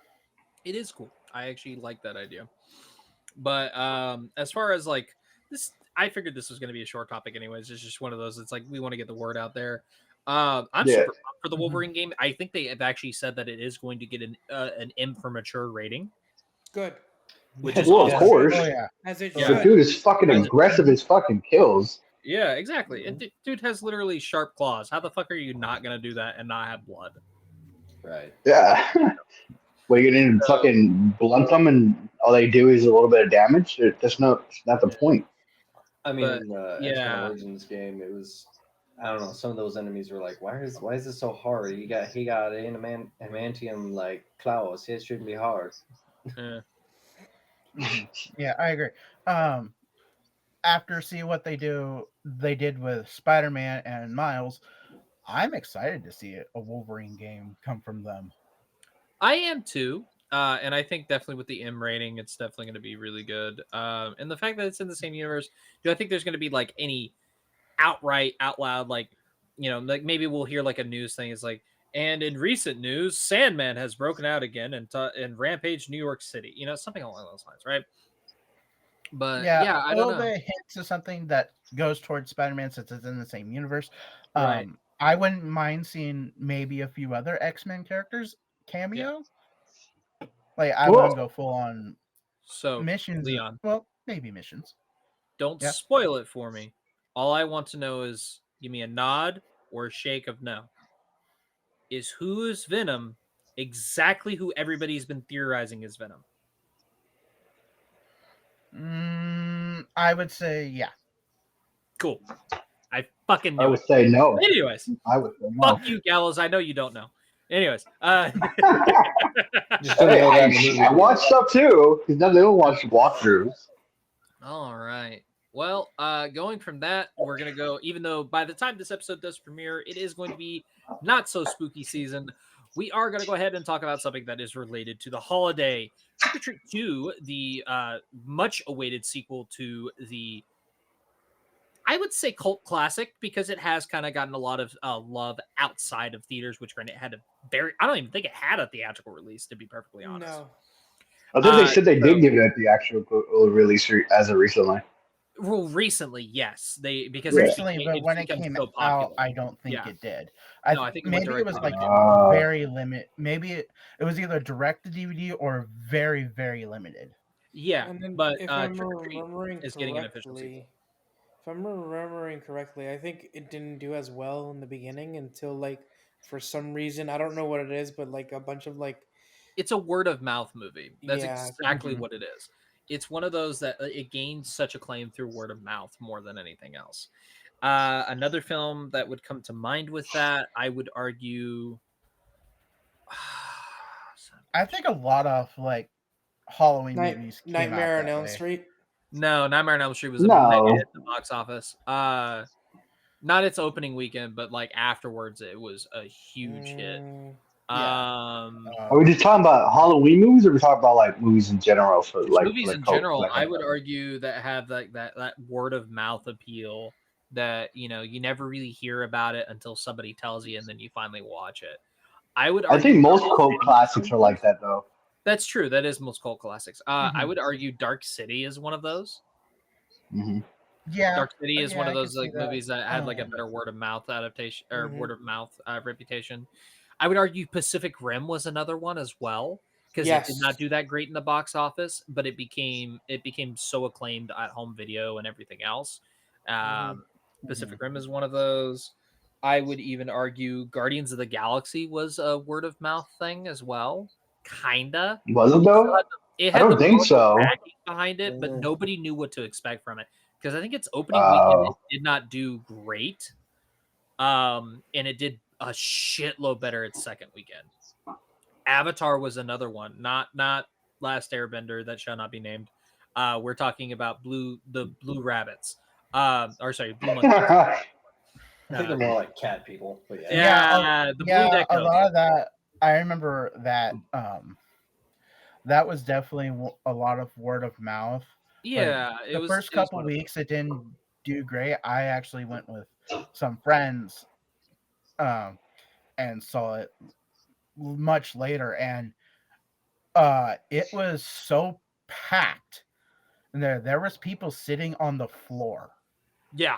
It is cool. I actually like that idea. But as far as like this, I figured this was going to be a short topic anyways. It's just one of those. It's like we want to get the word out there. I'm super pumped for the Wolverine game. I think they have actually said that it is going to get an M for mature rating. Good. Which is of course. Oh, yeah. As it The should. dude is fucking aggressive as fucking kills. Yeah, exactly. And dude has literally sharp claws. How the fuck are you not going to do that and not have blood? Right. Yeah. Well, you didn't fucking blunt them and all they do is a little bit of damage. That's not the point. I mean, But, in the X-Men Origins game, it was, I don't know, some of those enemies were like, why is this so hard? He got adamantium like claws. It shouldn't be hard. Yeah, I agree. After seeing what they did with Spider-Man and Miles, I'm excited to see a Wolverine game come from them. I am too. And I think definitely with the M rating, it's definitely going to be really good. And the fact that it's in the same universe, do I think there's going to be like any outright, out loud, like, you know, like maybe we'll hear like a news thing. It's like, and in recent news, Sandman has broken out again and Rampage, New York City. You know, something along those lines, right? But yeah, I don't know. The hints of something that goes towards Spider-Man since it's in the same universe. Right. I wouldn't mind seeing maybe a few other X-Men characters cameo. Yeah. Like I wouldn't go full on missions. Leon. Well, maybe missions. Don't spoil it for me. All I want to know is give me a nod or a shake of no. Is who is Venom exactly who everybody's been theorizing is Venom? I would say yeah. Cool. I fucking knew I would say no. Anyways, I would say no. fuck you, Gallows. I know you don't know. Anyways, Just don't know that movie. I watch stuff too. Because none of them watch walkthroughs. all right. Well, going from that, we're gonna go. Even though by the time this episode does premiere, it is going to be not so spooky season. we are going to go ahead and talk about something that is related to the holiday. Trick or Treat 2, the much awaited sequel to the, I would say, cult classic, because it has kind of gotten a lot of love outside of theaters, which granted had I don't even think it had a theatrical release, to be perfectly honest. No. I thought they said they did give it the actual release as of recently. Well, recently, yes, because recently, but when it become came so out, popular. I don't think it did. I think maybe it was like very limited. Maybe it was either direct to DVD or very, very limited. Yeah, And then but if I'm Trick or Treat remembering is getting an official sequel. If I'm remembering correctly, I think it didn't do as well in the beginning until like for some reason, I don't know what it is, but like a bunch of like it's a word of mouth movie. That's Yeah. exactly what it is. It's one of those that it gained such acclaim through word of mouth more than anything else. Another film that would come to mind with that, I would argue. I think a lot of like Halloween movies came Nightmare out on Elm Street. No, Nightmare on Elm Street was a mega hit at the box office. Not its opening weekend, but like afterwards, it was a huge hit. Are we just talking about Halloween movies, or are we talking about like movies in general? For like movies in cult, general, I would argue that have like that word of mouth appeal that you never really hear about it until somebody tells you, and then you finally watch it. I think most cult classics are like that, though. That's true. That is most cult classics. I would argue Dark City is one of those. Mm-hmm. Yeah, Dark City is one of those like movies that had like a better word of mouth adaptation or word of mouth reputation. I would argue Pacific Rim was another one as well, because it did not do that great in the box office, but it became so acclaimed at home video and everything else. Pacific Rim is one of those. I would even argue Guardians of the Galaxy was a word of mouth thing as well. Kinda. Was it though? It had I don't think so. Behind it, but nobody knew what to expect from it, because I think its opening weekend did not do great, and it did a shitload better its second weekend. Avatar was another one, not Last Airbender, that shall not be named. We're talking about the Blue Rabbits, or sorry, Blue Monkeys. I think they're more like cat people. But the Blue Deck. A lot of that. I remember that. That was definitely a lot of word of mouth. Yeah, the first couple weeks it didn't do great. I actually went with some friends, and saw it much later, and it was so packed, and there was people sitting on the floor. Yeah,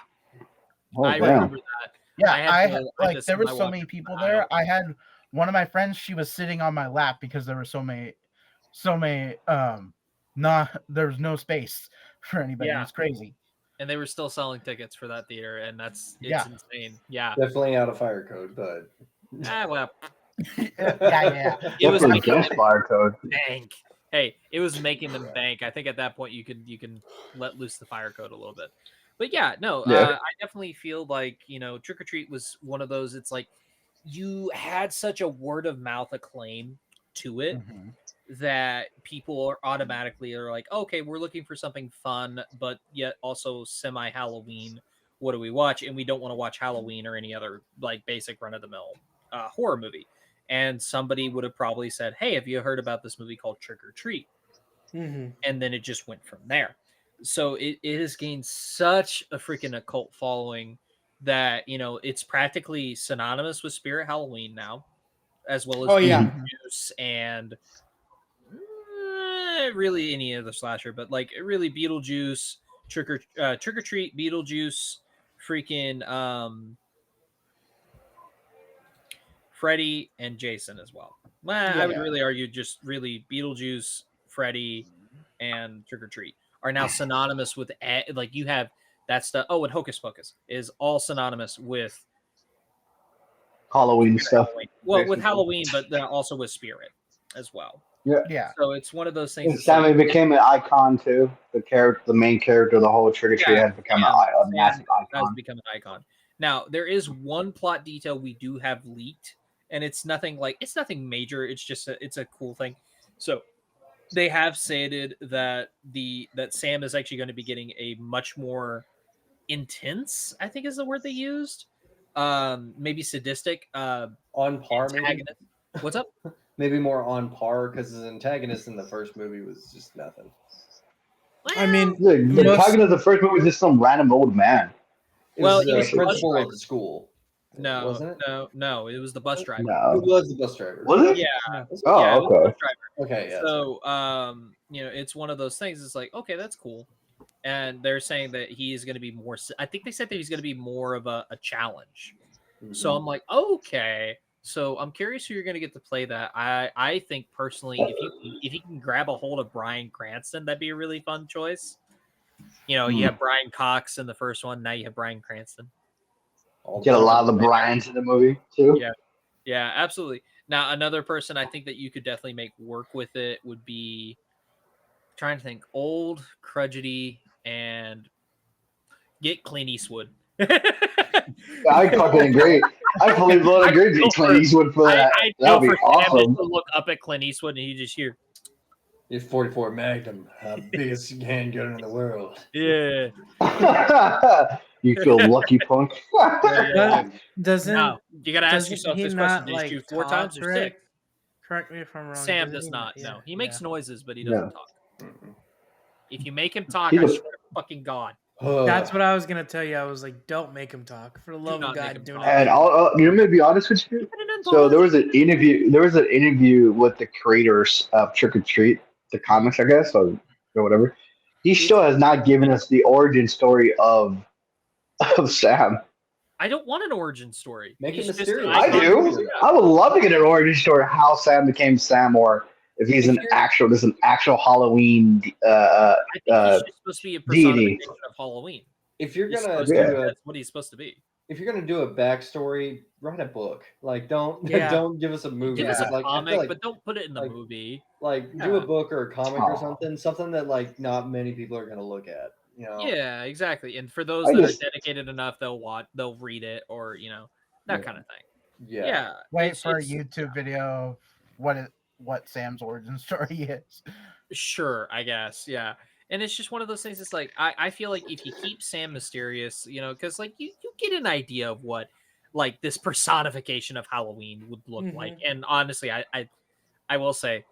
I remember that. Yeah, there were so many people there. I had one of my friends. She was sitting on my lap because there were so many. There was no space for anybody. It was crazy. And they were still selling tickets for that theater, and it's insane. Yeah, definitely out of fire code, but well, yeah. It was against fire code. Bank. Hey, it was making them bank. I think at that point you can let loose the fire code a little bit. But yeah, no, I definitely feel like Trick or Treat was one of those. It's like you had such a word of mouth acclaim to it. That people are automatically like, okay, we're looking for something fun, but yet also semi-Halloween. What do we watch? And we don't want to watch Halloween or any other like basic run-of-the-mill horror movie. And somebody would have probably said, hey, have you heard about this movie called Trick or Treat? And then it just went from there. So it has gained such a freaking occult following that, it's practically synonymous with Spirit Halloween now, as well as Juice and really any other slasher, but like really Beetlejuice, Trick or Treat, Beetlejuice, freaking Freddy and Jason as well. I would really argue just really Beetlejuice, Freddy, and Trick or Treat are now synonymous with like you have that stuff. Oh, and Hocus Pocus is all synonymous with Halloween stuff. Well, with Halloween, but also with Spirit as well. Yeah. So it's one of those things. Sammy became an icon too. The main character, the whole Trick or Treat has become a massive icon. Has become an icon. Now there is one plot detail we do have leaked, and it's nothing major. It's just it's a cool thing. So they have stated that that Sam is actually going to be getting a much more intense, I think is the word they used. Maybe sadistic. On par, maybe. What's up? Maybe more on par because his antagonist in the first movie was just nothing. I mean, The most- talking of the first movie was just some random old man. It Well, was he the was the bus principal of driver. the school. No, wasn't it? no, it was the bus driver. It No. was the bus driver. Was it? Yeah, Oh, yeah, it was the okay. bus driver. Okay, yeah. So, you know, it's one of those things. It's like, okay, that's cool. And they're saying that he is going to be more. I think they said that he's going to be more of a challenge. So I'm like, okay. So I'm curious who you're going to get to play that. I think personally, if you can grab a hold of Bryan Cranston, that'd be a really fun choice. You know, you have Brian Cox in the first one. Now you have Bryan Cranston. Get a lot of the Bryans in the movie too. Yeah. Yeah, absolutely. Now, another person I think that you could definitely make work with it would be trying to think old, crudgety, and get Clint Eastwood. I fucking agree. I fully blown agree with Clint Eastwood for that. I That'd be for Sam awesome. to look up at Clint Eastwood and you just hear, It's 44 Magnum, biggest handgun in the world. yeah. You feel lucky, punk. Doesn't Now, you got to ask doesn't yourself he this not, question: Did he like, shoot 4 talk, times or Rick? 6? Correct me if I'm wrong. Sam doesn't does he not. yeah, No, he makes noises, but he Yeah. doesn't talk. If you make him talk, He's I a- swear to fucking God. That's what I was gonna tell you. I was like, don't make him talk. For the love not of make God, him do talk. not. And I'll, you know, to be honest with you. So there was an interview. There was an interview with the creators of Trick or Treat, the comics, I guess, or whatever. He still has not given us the origin story of Sam. I don't want an origin story. Make it He's just mysterious. an I icon. do. I would love to get an origin story of how Sam became Sam, or if he's If an you're- actual, this is an actual Halloween. I think he's just supposed to be a deity. personification of Halloween. If you're He's gonna supposed do to be- Yeah. that's what he's supposed to be. if you're gonna do a backstory, write a book. Like don't Yeah. don't give us a movie. Give us a Like I comic, feel like but don't put it in the like- movie. like do a Yeah. book or a comic or Aw. something that like not many people are gonna look at. You know. Yeah, exactly. And for those I that just- are dedicated enough, they'll read it, or that Yeah. kind of thing. Yeah. Yeah. Wait it's- for a it's- YouTube video of what Sam's origin story is. Sure, I guess. Yeah. And it's just one of those things. It's like I feel like if you keep Sam mysterious, because like you get an idea of what like this personification of Halloween would look like. And honestly, I will say,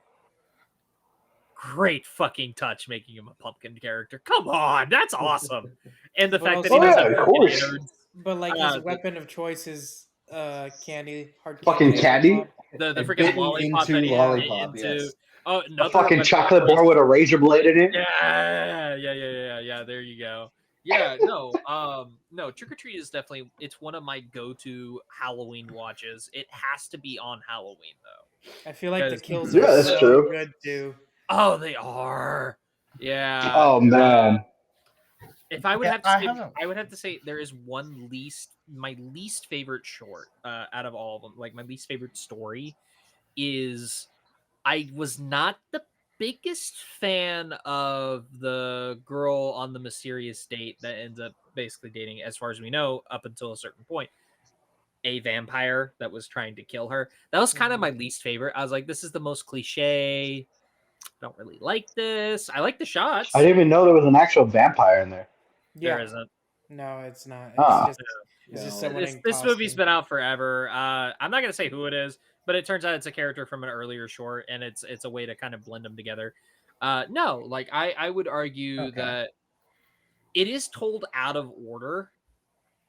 great fucking touch making him a pumpkin character. Come on, that's awesome. And the But fact that also- he Oh, doesn't yeah, of have course. innards, But like Uh, his weapon of choice is candy, hard Fucking candy? lollipop. the And freaking bitten lollipop into that he had lollipop, into. yes. Oh, A another fucking weapon of chocolate choice. bar with a razor blade in it. Yeah. There you go. Yeah, no. Trick or Treat is definitely it's one of my go-to Halloween watches. It has to be on Halloween though. I feel like the Because- kills Yeah, are that's so true. good too. Oh, they are. Yeah. Oh man. If I would Yeah, have to I say, haven't- I would have to say there is my least favorite short out of all of them. Like my least favorite story is I was not the biggest fan of the girl on the mysterious date that ends up basically dating, as far as we know, up until a certain point, a vampire that was trying to kill her. That was kind of my least favorite. I was like, this is the most cliche. Don't really like this. I like the shots. I didn't even know there was an actual vampire in there. There Yeah, isn't. no, it's not. It's Ah. just it's just No. someone in This movie's costume. been out forever. I'm not gonna say who it is, but it turns out it's a character from an earlier short, and it's a way to kind of blend them together. No, like I would argue Okay. that it is told out of order.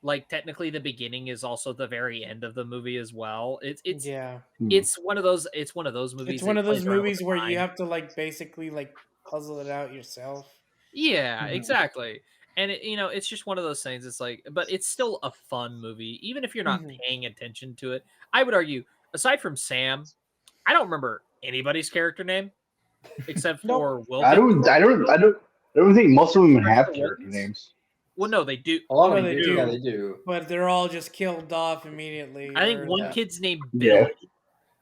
Like technically, the beginning is also the very end of the movie as well. It's Yeah, it's one of those movies. it's one that of those plays around with movies the where time. you have to like basically like puzzle it out yourself. Yeah, Mhm. exactly. And it's just one of those things. It's like, but it's still a fun movie, even if you're not Mhm. paying attention to it. I would argue, aside from Sam, I don't remember anybody's character name except Nope. for Wilkins. I don't think most of them have Christopher character Wilkins? names. Well, no, they do. A lot No, of they them do. Yeah, they do. But they're all just killed off immediately. I think or, one like- kid's named Yeah. Billy.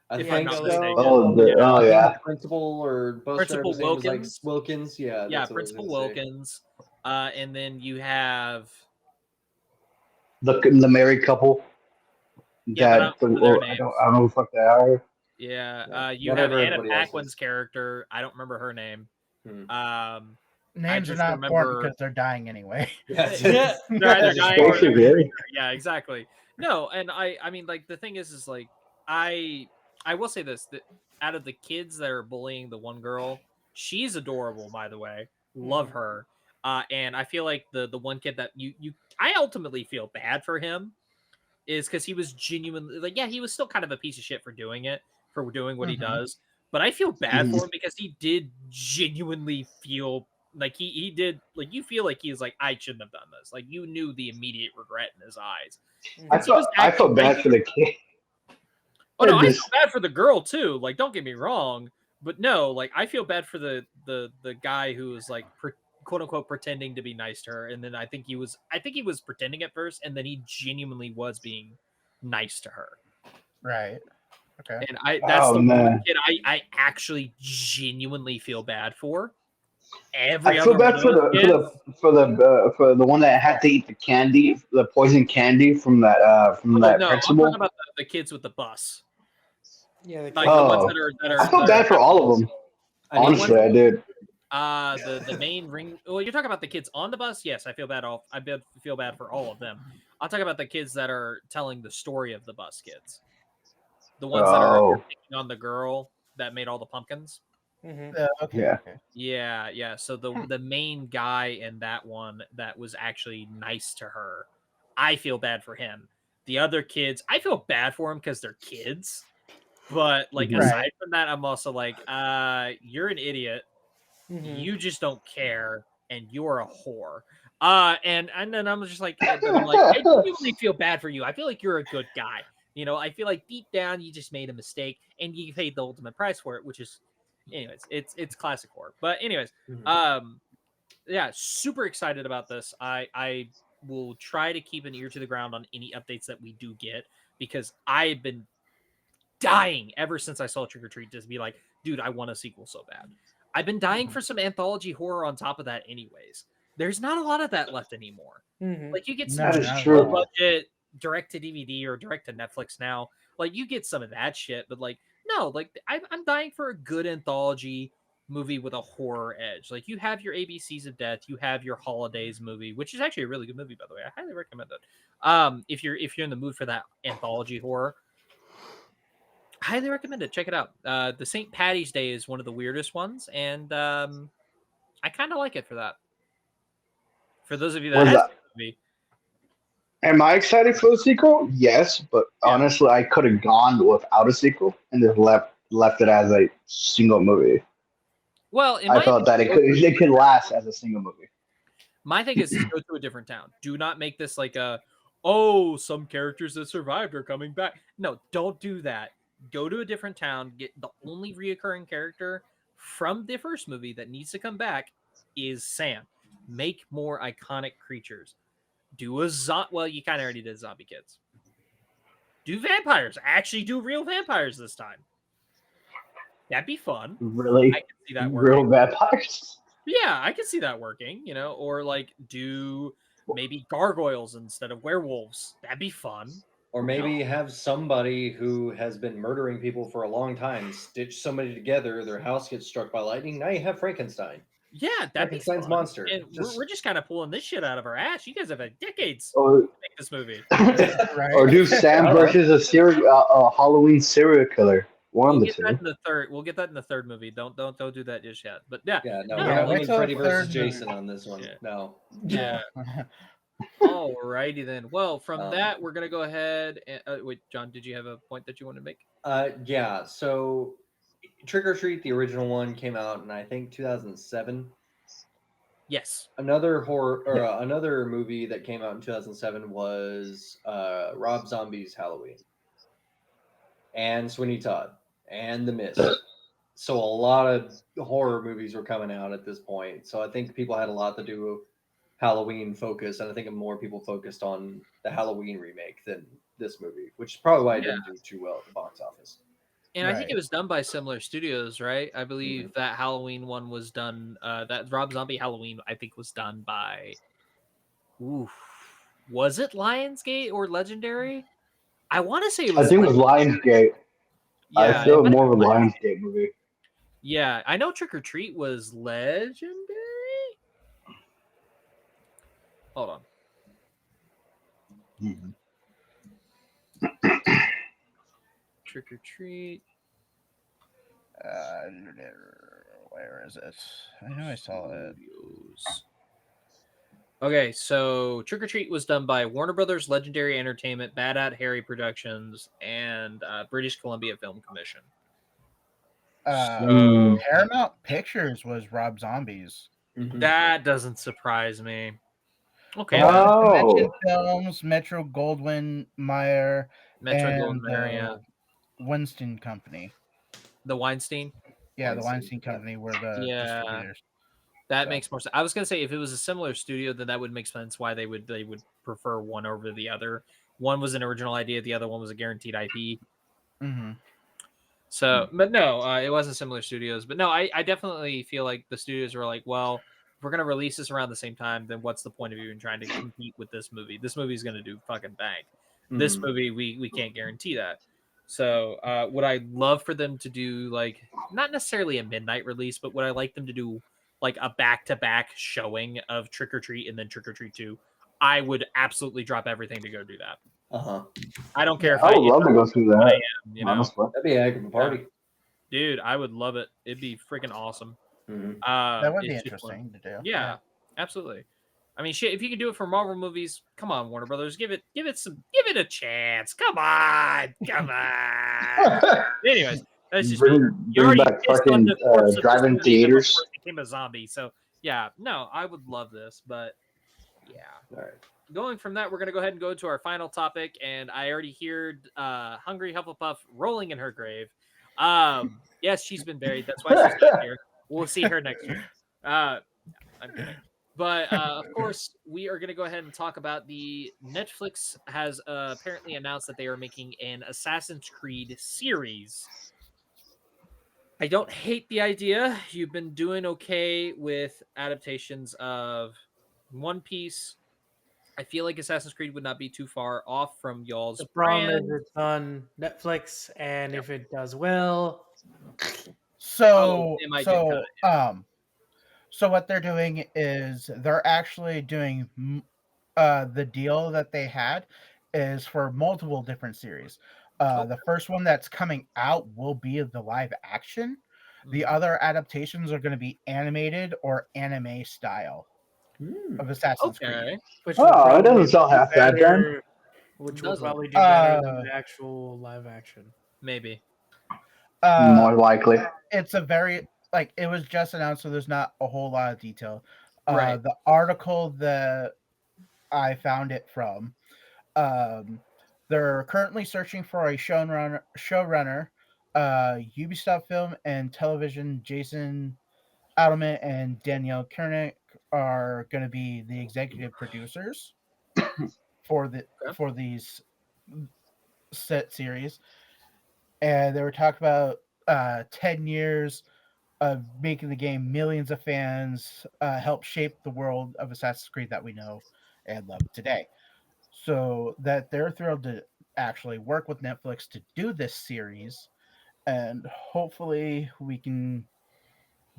I If I'm think not so. mistaken. Oh, I think yeah. the principal or bus Principal driver's name was, like, Wilkins. Wilkins. Yeah. Yeah, that's what I was Principal gonna say. Wilkins. And then you have The married couple. Yeah, That but I don't know their I don't know who the fuck they are. you have Whatever Anna everybody else Paquin's is. character. I don't remember her name. Hmm. Names are just not important remember- because they're dying anyway. Yes. Yeah. They're either dying or Basically, yeah, exactly. No, and I mean, like the thing is like I I will say this: that out of the kids that are bullying the one girl, she's adorable. By the way, love her. And I feel like the one kid that I ultimately feel bad for him is because he was genuinely like, yeah, he was still kind of a piece of shit for doing what he does. But I feel bad for him because he did genuinely feel like he did, like, you feel like he was like, I shouldn't have done this. Like, you knew the immediate regret in his eyes. I felt bad for the kid. Oh no, I feel bad for the girl too. Like, don't get me wrong, but no, like, I feel bad for the guy who was like quote unquote pretending to be nice to her, and then I think he was pretending at first, and then he genuinely was being nice to her. Right. Okay. And that's the one kid I actually genuinely feel bad for. I feel bad for the one that had to eat the candy, the poison candy from that No, principal. I'm talking about the kids with the bus. Yeah, Like the ones that are. I felt bad for all of them. Honestly, I did. The main ring. Well, you're talking about the kids on the bus. Yes, I feel bad. Feel bad for all of them. I'll talk about the kids that are telling the story of the bus kids. The ones that are picking on the girl that made all the pumpkins. Okay. Yeah. So the main guy in that one that was actually nice to her, I feel bad for him. The other kids, I feel bad for them because they're kids. But like aside from that, I'm also like, you're an idiot. You just don't care, and you're a whore. And then I'm just like, I genuinely feel bad for you. I feel like you're a good guy. You know, I feel like deep down you just made a mistake, and you paid the ultimate price for it, which is, anyways, it's classic horror. But anyways, yeah, super excited about this. I will try to keep an ear to the ground on any updates that we do get, because I've been dying ever since I saw Trick or Treat to be like, dude, I want a sequel so bad. I've been dying for some anthology horror on top of that anyways. There's not a lot of that left anymore. Like, you get some low budget direct to DVD or direct to Netflix now. Like, you get some of that shit, but like, no, like, I'm dying for a good anthology movie with a horror edge. Like, you have your ABCs of Death, you have your Holidays movie, which is actually a really good movie, by the way. I highly recommend it. If you're in the mood for that anthology horror, highly recommend it. Check it out. The St. Patty's Day is one of the weirdest ones, and I kind of like it for that. For those of you that have seen the movie. Am I excited for the sequel? Yes, but honestly, I could have gone without a sequel and just left it as a single movie. Well, I thought that it could last as a single movie. My thing is, go to a different town. Do not make this like some characters that survived are coming back. No, don't do that. Go to a different town. Get the only reoccurring character from the first movie that needs to come back is Sam. Make more iconic creatures. Do a well, you kind of already did zombie kids. Do vampires. Actually do real vampires this time. That'd be fun. Really? I can see that working. Real vampires? Yeah, I can see that working, you know, or like do maybe gargoyles instead of werewolves. That'd be fun. Or maybe have somebody who has been murdering people for a long time stitch somebody together, their house gets struck by lightning, now you have Frankenstein. Yeah, that'd be Frankenstein's monster. And we're just kind of pulling this shit out of our ass. You guys have had decades to make this movie. Or do Sam versus a Halloween serial killer. We'll get that in the third movie. Don't do that just yet. But yeah. Yeah, no, we're not doing Freddy versus Jason on this one. Yeah. No. Yeah. Alrighty then. Well, from that, we're gonna go ahead and wait, John, did you have a point that you want to make? Yeah. So, Trick or Treat, the original one, came out in I think 2007. Yes. Another another movie that came out in 2007 was Rob Zombie's Halloween, and Sweeney Todd, and The Mist. So a lot of horror movies were coming out at this point. So I think people had a lot to do with Halloween focus, and I think more people focused on the Halloween remake than this movie, which is probably why it didn't do too well at the box office. And I think it was done by similar studios, right? I believe that Halloween one was done. That Rob Zombie Halloween, I think, was done by. Was it Lionsgate or Legendary? I want to say it was. I think it was Lionsgate. Yeah, I feel more of a Lionsgate movie. Yeah, I know Trick or Treat was Legendary. Hold on. Trick or Treat. Where is it? I know I saw it. Okay, so Trick or Treat was done by Warner Brothers, Legendary Entertainment, Bad Hat Harry Productions, and British Columbia Film Commission. Paramount Pictures was Rob Zombie's. That doesn't surprise me. Okay. Dimension Films, Metro Goldwyn Mayer, and the Weinstein Company. The Weinstein? Yeah, the Weinstein Company were the distributors. That makes more sense. I was gonna say if it was a similar studio, then that would make sense why they would prefer one over the other. One was an original idea, the other one was a guaranteed IP. Mm-hmm. So, but no, it wasn't similar studios. But no, I definitely feel like the studios were like, well, if we're gonna release this around the same time, then what's the point of even trying to compete with this movie? This movie is gonna do fucking bang. This movie, we can't guarantee that. So, would I love for them to do like not necessarily a midnight release, but would I like them to do like a back-to-back showing of Trick or Treat and then Trick or Treat 2? I would absolutely drop everything to go do that. I don't care if I would love to go through that. Honestly, that'd be a heck of a party, dude. I would love it. It'd be freaking awesome. That would be interesting to do. Yeah, absolutely. I mean, shit. If you can do it for Marvel movies, come on, Warner Brothers, give it a chance. Come on. Anyways, that's just bring back fucking drive-in theaters. Became a zombie. So yeah, no, I would love this, but yeah. All right. Going from that, we're gonna go ahead and go to our final topic, and I already heard Hungry Hufflepuff rolling in her grave. Yes, she's been buried. That's why she's not here. We'll see her next year. I'm kidding. But of course, we are going to go ahead and talk about the Netflix has apparently announced that they are making an Assassin's Creed series. I don't hate the idea. You've been doing okay with adaptations of One Piece. I feel like Assassin's Creed would not be too far off from y'all's problem brand. is it's on Netflix, and if it does well, so what they're doing is they're actually doing the deal that they had is for multiple different series. The first one that's coming out will be the live action. The other adaptations are going to be animated or anime style of Assassin's Creed. Which it doesn't sound half bad then. Which will probably do better than the actual live action. Maybe. More likely. It's a very it was just announced, so there's not a whole lot of detail. Right. The article that I found it from, they're currently searching for a showrunner. Ubisoft Film and Television, Jason Adelman and Danielle Koenig are going to be the executive producers for these set series. And they were talking about 10 years of making the game, millions of fans, help shape the world of Assassin's Creed that we know and love today. So that they're thrilled to actually work with Netflix to do this series, and hopefully we can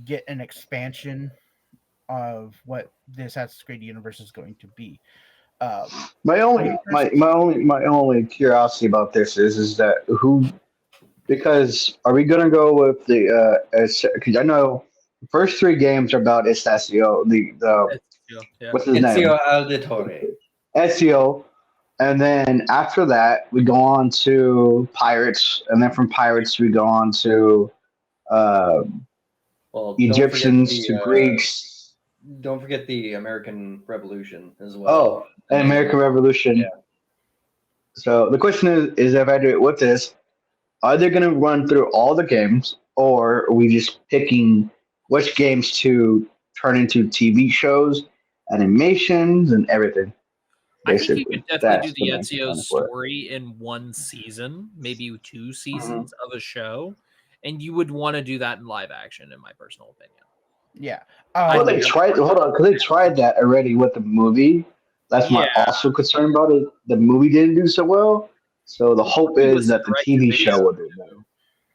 get an expansion of what the Assassin's Creed universe is going to be. My only curiosity about this is that because are we gonna go with the because I know the first 3 games are about Ezio, what's his name? Ezio Auditore. Ezio, and then after that we go on to Pirates, and then from Pirates we go on to Egyptians to Greeks. Don't forget the American Revolution as well. Oh, and American Revolution. Yeah. So the question is if I do it with this, are they going to run through all the games, or are we just picking which games to turn into TV shows, animations, and everything? Basically. I think you could definitely do the Ezio story in one season, maybe 2 seasons of a show, and you would want to do that in live action, in my personal opinion. Yeah. They tried that already with the movie. That's my also concern about it. The movie didn't do so well. So the hope is that the TV show will do better.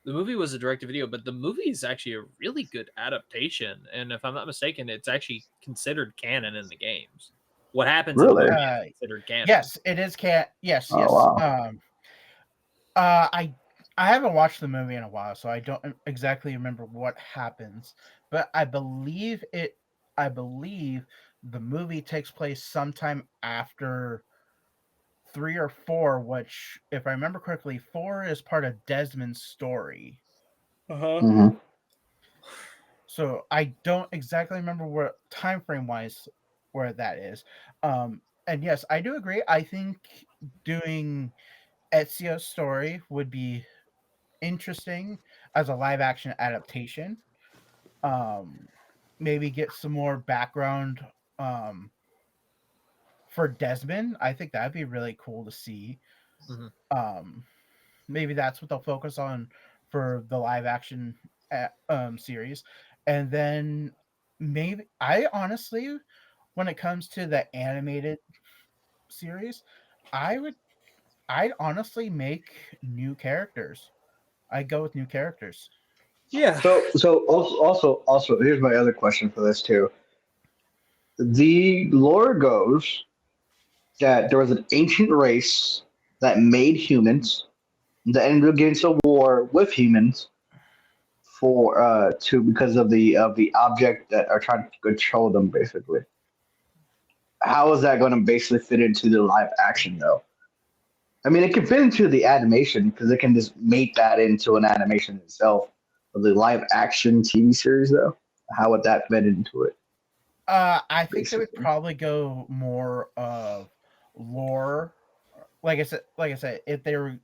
The movie was a direct-to-video, but the movie is actually a really good adaptation. And if I'm not mistaken, it's actually considered canon in the games. What happens in the movie is considered canon. Yes, it is Yes. Oh, wow. I haven't watched the movie in a while, so I don't exactly remember what happens. But I believe the movie takes place sometime after 3 or 4, which, if I remember correctly, 4 is part of Desmond's story. Mhm. So I don't exactly remember what time frame wise where that is. And yes, I do agree. I think doing Ezio's story would be interesting as a live action adaptation. Um, maybe get some more background for Desmond. I think that'd be really cool to see. Mhm. Maybe that's what they'll focus on for the live action series, and then maybe I honestly, when it comes to the animated series, I'd honestly make new characters. I'd go with new characters. Yeah. So also here's my other question for this too. The lore goes that there was an ancient race that made humans that ended up getting into war with humans for to because of the object that are trying to control them basically. How is that going to basically fit into the live action though? I mean, it can fit into the animation because it can just make that into an animation itself. But the live action TV series though, how would that fit into it? I think they would Basically. probably go more of lore. Like I said, if they were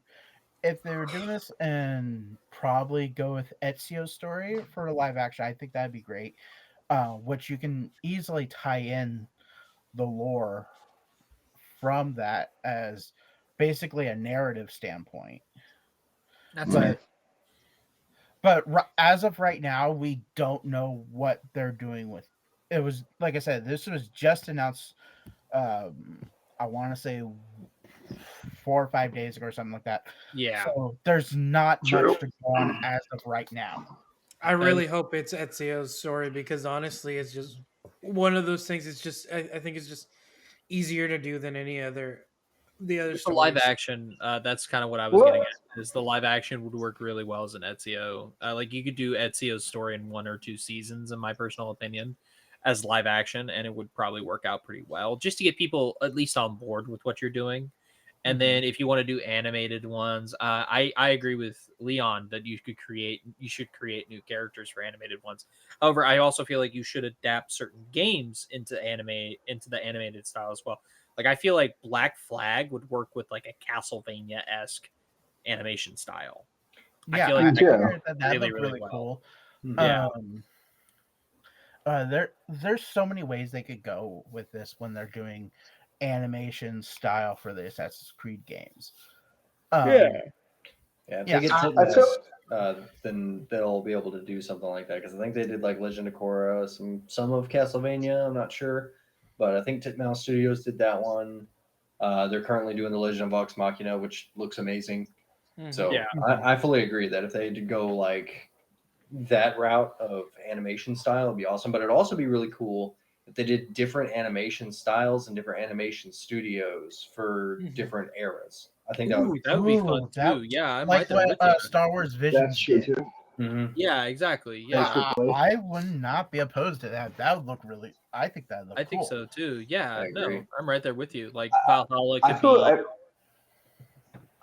doing this and probably go with Ezio's story for a live action, I think that'd be great. Which you can easily tie in the lore from that as basically a narrative standpoint. That's But fair. as of right now, we don't know what they're doing with it. Was like I said, this was just announced. I want to say 4 or 5 days ago or something like that. Yeah. So there's not True. much to go on as of right now. I really hope it's Ezio's story because honestly, it's just one of those things. It's just I think it's just easier to do than any other the other With the live stories. action, that's kind of what I was What? getting at. Is the live action would work really well as an Ezio. Like you could do Ezio's story in 1 or 2 seasons, in my personal opinion, as live action, and it would probably work out pretty well, just to get people at least on board with what you're doing. And then if you want to do animated ones, I agree with Leon that you should create new characters for animated ones. However, I also feel like you should adapt certain games into the animated style as well. Like I feel like Black Flag would work with like a Castlevania-esque animation style. Yeah, I feel I like that Yeah. could hear that really, looked really really well. cool. Yeah. There's so many ways they could go with this when they're doing animation style for the Assassin's Creed games. Yeah, if Yeah, they get I feel Titmus, then they'll be able to do something like that. Because I think they did like Legend of Korra, some of Castlevania. I'm not sure, but I think Titmouse Studios did that one. They're currently doing the Legend of Vox Machina, which looks amazing. So Yeah. I fully agree that if they did go like that route of animation style, it'd be awesome. But it'd also be really cool if they did different animation styles and different animation studios for different eras. I think that would be That would be fun Ooh, that- too. Yeah, I'm like right there what with you. Star Wars Visions that's true did. too. Yeah, exactly. Yeah, I would not be opposed to that. That would look really. I think that would look I cool. think so too. Yeah, I agree. no, I'm right there with you. Like Valhalla I could feel be,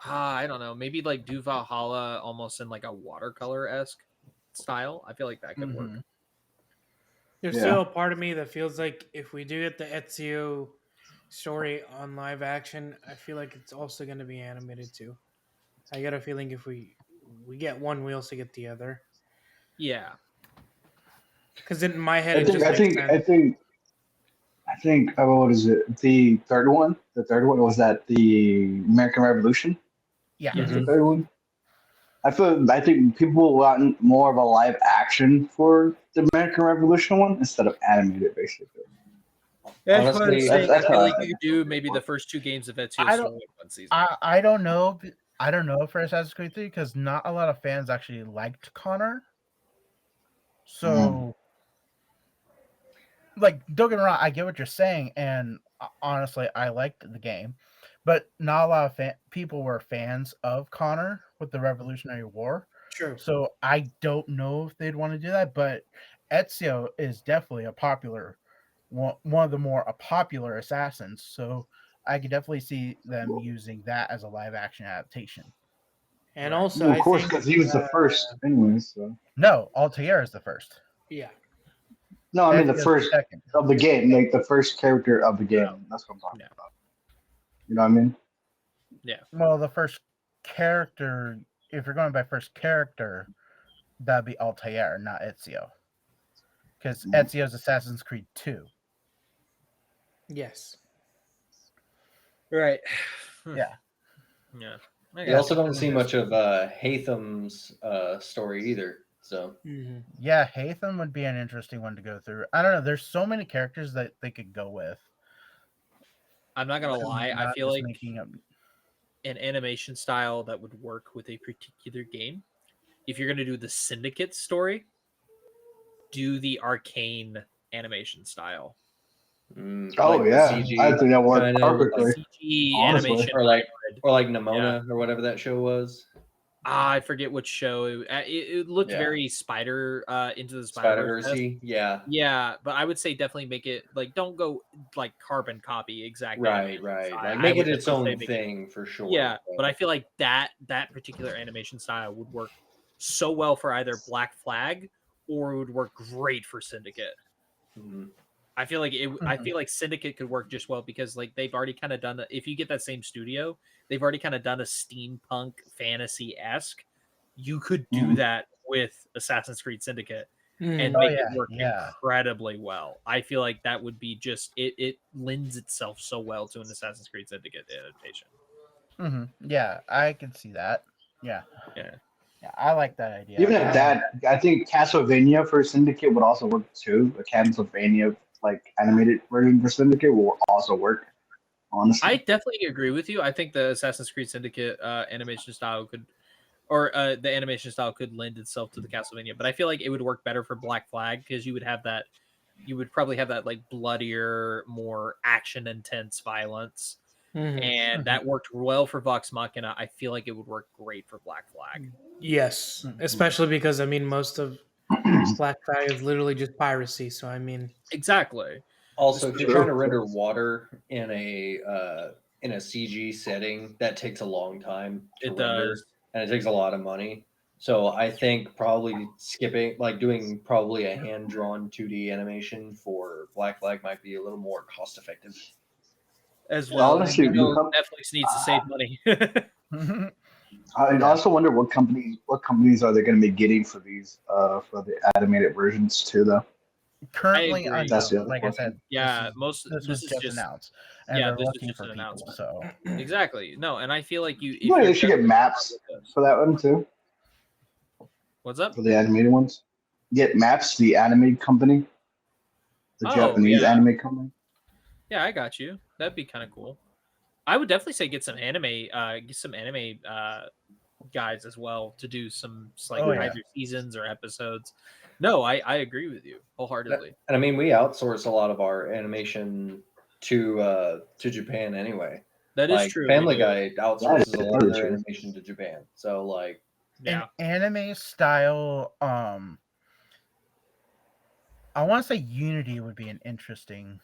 I, I don't know, maybe like do Valhalla almost in like a watercolor-esque style. I feel like that could work. Mhm. There's Yeah. still a part of me that feels like if we do get the Ezio story on live action, I feel like it's also going to be animated too. I got a feeling if we get one, we also get the other. Yeah. Because in my head, I it think just I makes think sense. I think I think what is it? The third one. The third one was that the American Revolution. Yeah. Yes. The third one. I think people want more of a live action for the American Revolution one instead of animated, basically. Honestly, I That's feel how like I you could do maybe the first 2 games of Ezio I don't- story in 1 season. I don't know. I don't know for Assassin's Creed 3 because not a lot of fans actually liked Connor. So, like, don't get me wrong, I get what you're saying, and honestly, I liked the game, but not a lot of people were fans of Connor with the Revolutionary War. True. So I don't know if they'd want to do that, but Ezio is definitely a popular one of the more popular assassins. So I could definitely see them using that as a live action adaptation. And Right. also, Well, of I course, think, because he was the first, anyways. So. No, Altair is the first. yeah. No, I mean the Ezio's first second. of the game, like the first character of the game. That's what I'm talking Yeah. about. You know what I mean? Well, the first character, if you're going by first character, that'd be Altair, not Ezio. Because Ezio's Assassin's Creed 2. Yes. Right. Yeah. Yeah. We also don't see much of Hatham's story either. So Mm-hmm. Yeah, Hatham would be an interesting one to go through. I don't know. There's so many characters that they could go with. I'm not gonna lie. I Not feel just like making up. an animation style that would work with a particular game. If you're gonna do the Syndicate story, do the Arcane animation style. Oh like yeah, CG, I think that worked kinda perfectly. CG Honestly. animation, or like hybrid. Nimona or whatever that show was. I forget which show. It looked Yeah. very Spider into the Spider Spider-Verse. Verse. Yeah. Yeah, but I would say definitely make it like don't go like carbon copy exactly. Right. Like make it its own thing for sure. Yeah, but I feel like that particular animation style would work so well for either Black Flag or it would work great for Syndicate. Mhm. I feel like I feel like Syndicate could work just well because like they've already kind of done if you get that same studio, they've already kind of done a steampunk fantasy-esque. You could do that with Assassin's Creed Syndicate and make it work incredibly well. I feel like that would be just it lends itself so well to an Assassin's Creed Syndicate adaptation. Yeah, I can see that. Yeah, I like that idea. Even at that, I think Castlevania for Syndicate would also work too. The Castlevania like animated version for Syndicate will also work. Honestly, I definitely agree with you. I think the Assassin's Creed Syndicate animation style the animation style could lend itself to the Castlevania, but I feel like it would work better for Black Flag because you would probably have that like bloodier, more action intense violence. And that worked well for Vox Machina. I feel like it would work great for Black Flag. Yes, especially because I mean most of Black Flag is literally just piracy. So I mean, exactly. Also, if you're trying to render water in a CG setting, that takes a long time to render, and it takes a lot of money. So I think probably doing probably a hand-drawn 2D animation for Black Flag might be a little more cost-effective. As well, honestly, Netflix needs to save money. I also wonder what companies are they going to be getting for these for the animated versions too, though. Currently, that's the other like question. I said, this was just announced, and they're looking for people. Announcement. So exactly, no, and I feel like they should get maps for that one too. What's up for the animated ones? Get maps, the anime company, the Japanese anime company. Yeah, I got you. That'd be kind of cool. I would definitely say get some anime guys as well to do some either seasons or episodes. No, I agree with you wholeheartedly. And I mean, we outsource a lot of our animation to Japan anyway. That is true. Family Guy outsources a lot of their animation to Japan. So like, an anime style. I want to say Unity would be an interesting.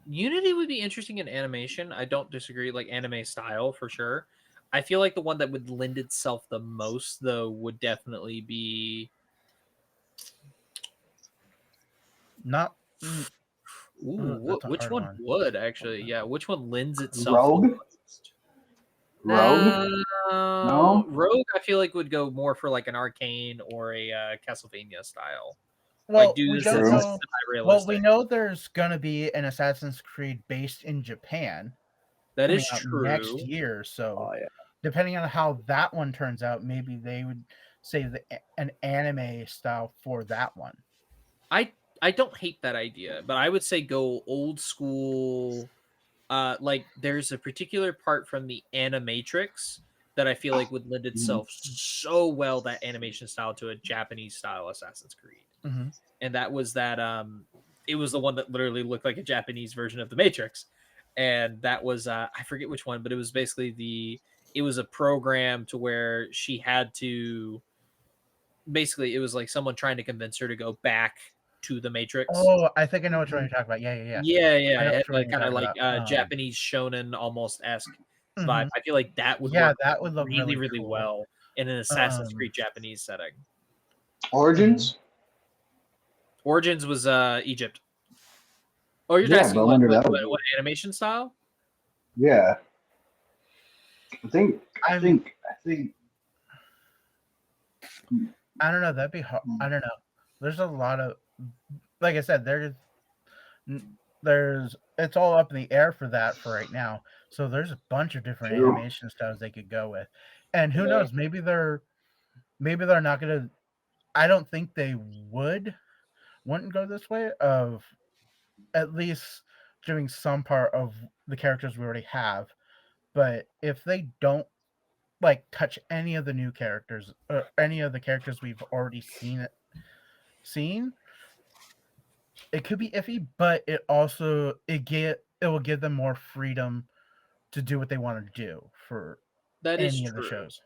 Unity would be interesting in animation. I don't disagree. Like anime style for sure. I feel like the one that would lend itself the most, though, would definitely be not. Which one would actually? Yeah, which one lends itself? Rogue. Rogue. No, Rogue. I feel like would go more for like an Arcane or a Castlevania style. Well, like, we know there's gonna be an Assassin's Creed based in Japan. That is true. Next year, so depending on how that one turns out, maybe they would save an anime style for that one. I don't hate that idea, but I would say go old school. Like there's a particular part from the Animatrix that I feel like would lend itself so well, that animation style, to a Japanese style Assassin's Creed. And that was it was the one that literally looked like a Japanese version of the Matrix. And that was I forget which one, but it was basically it was a program to where she had to basically it was like someone trying to convince her to go back to the Matrix. Oh, I think I know what you're talking about. Yeah. It had like kind of like about. Japanese shonen almost esque vibe. Mhm. I feel like that would Yeah, work that would look really really cool. well in an Assassin's Creed Japanese setting. Origins? Origins was Egypt. Oh, you're Yeah, asking but I what, wonder what, that what, would what animation style? Yeah. I think I don't know. That'd be hard. I don't know. There's a lot of, like I said, there's it's all up in the air for that for right now. So there's a bunch of different True. animation styles they could go with, and who knows? Maybe they're not gonna. I don't think they wouldn't go this way of at least doing some part of the characters we already have. But if they don't like touch any of the new characters or any of the characters we've already seen, it could be iffy, but it also it will give them more freedom to do what they want to do for That is any of the true. shows.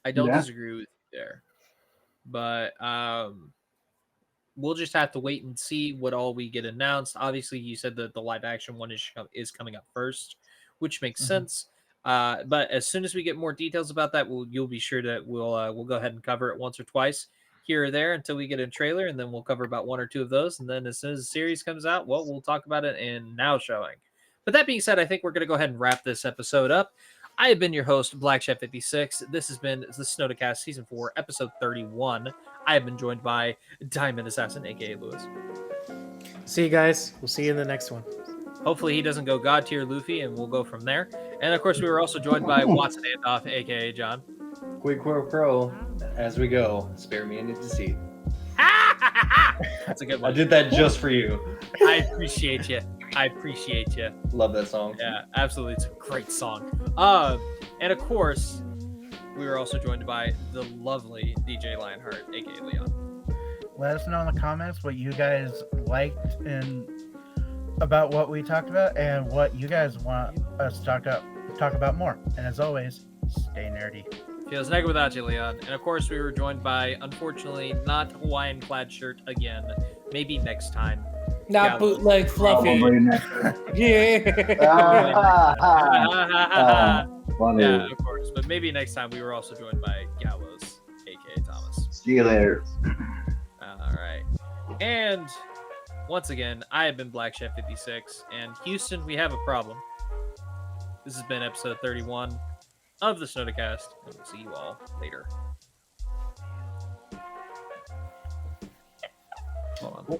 I don't Yeah. disagree with you there, but we'll just have to wait and see what all we get announced. Obviously, you said that the live action one is coming up first, which makes sense. But as soon as we get more details about that, you'll be sure that we'll go ahead and cover it once or twice here or there until we get a trailer, and then we'll cover about one or two of those. And then as soon as the series comes out, well, we'll talk about it in Now Showing. But that being said, I think we're going to go ahead and wrap this episode up. I have been your host, Black Chef 56. This has been the Snodacast Season 4, Episode 31. I have been joined by DimondAssassin, aka Lewis. See you guys. We'll see you in the next one. Hopefully he doesn't go God tier Luffy, and we'll go from there. And of course, we were also joined by Watsonandoff, aka John. Quid pro quo, as we go, spare me any deceit. That's a good one. I did that just for you. I appreciate you. Love that song. Yeah, absolutely. It's a great song. And of course, we were also joined by the lovely DJ Lionheart, aka Leon. Let us know in the comments what you guys liked and about what we talked about and what you guys want us to talk about more. And as always, stay nerdy. Feels negative without you, Leon. And of course, we were joined by, unfortunately, not Hawaiian plaid shirt again. Maybe next time. Not bootleg fluffy. Yeah. Funny. Yeah, of course. But maybe next time. We were also joined by Gallows, aka Thomas. See you later. All right. And once again, I have been Black Chef 56. And Houston, we have a problem. This has been episode 31 of the Snodacast. And we'll see you all later. Hold on.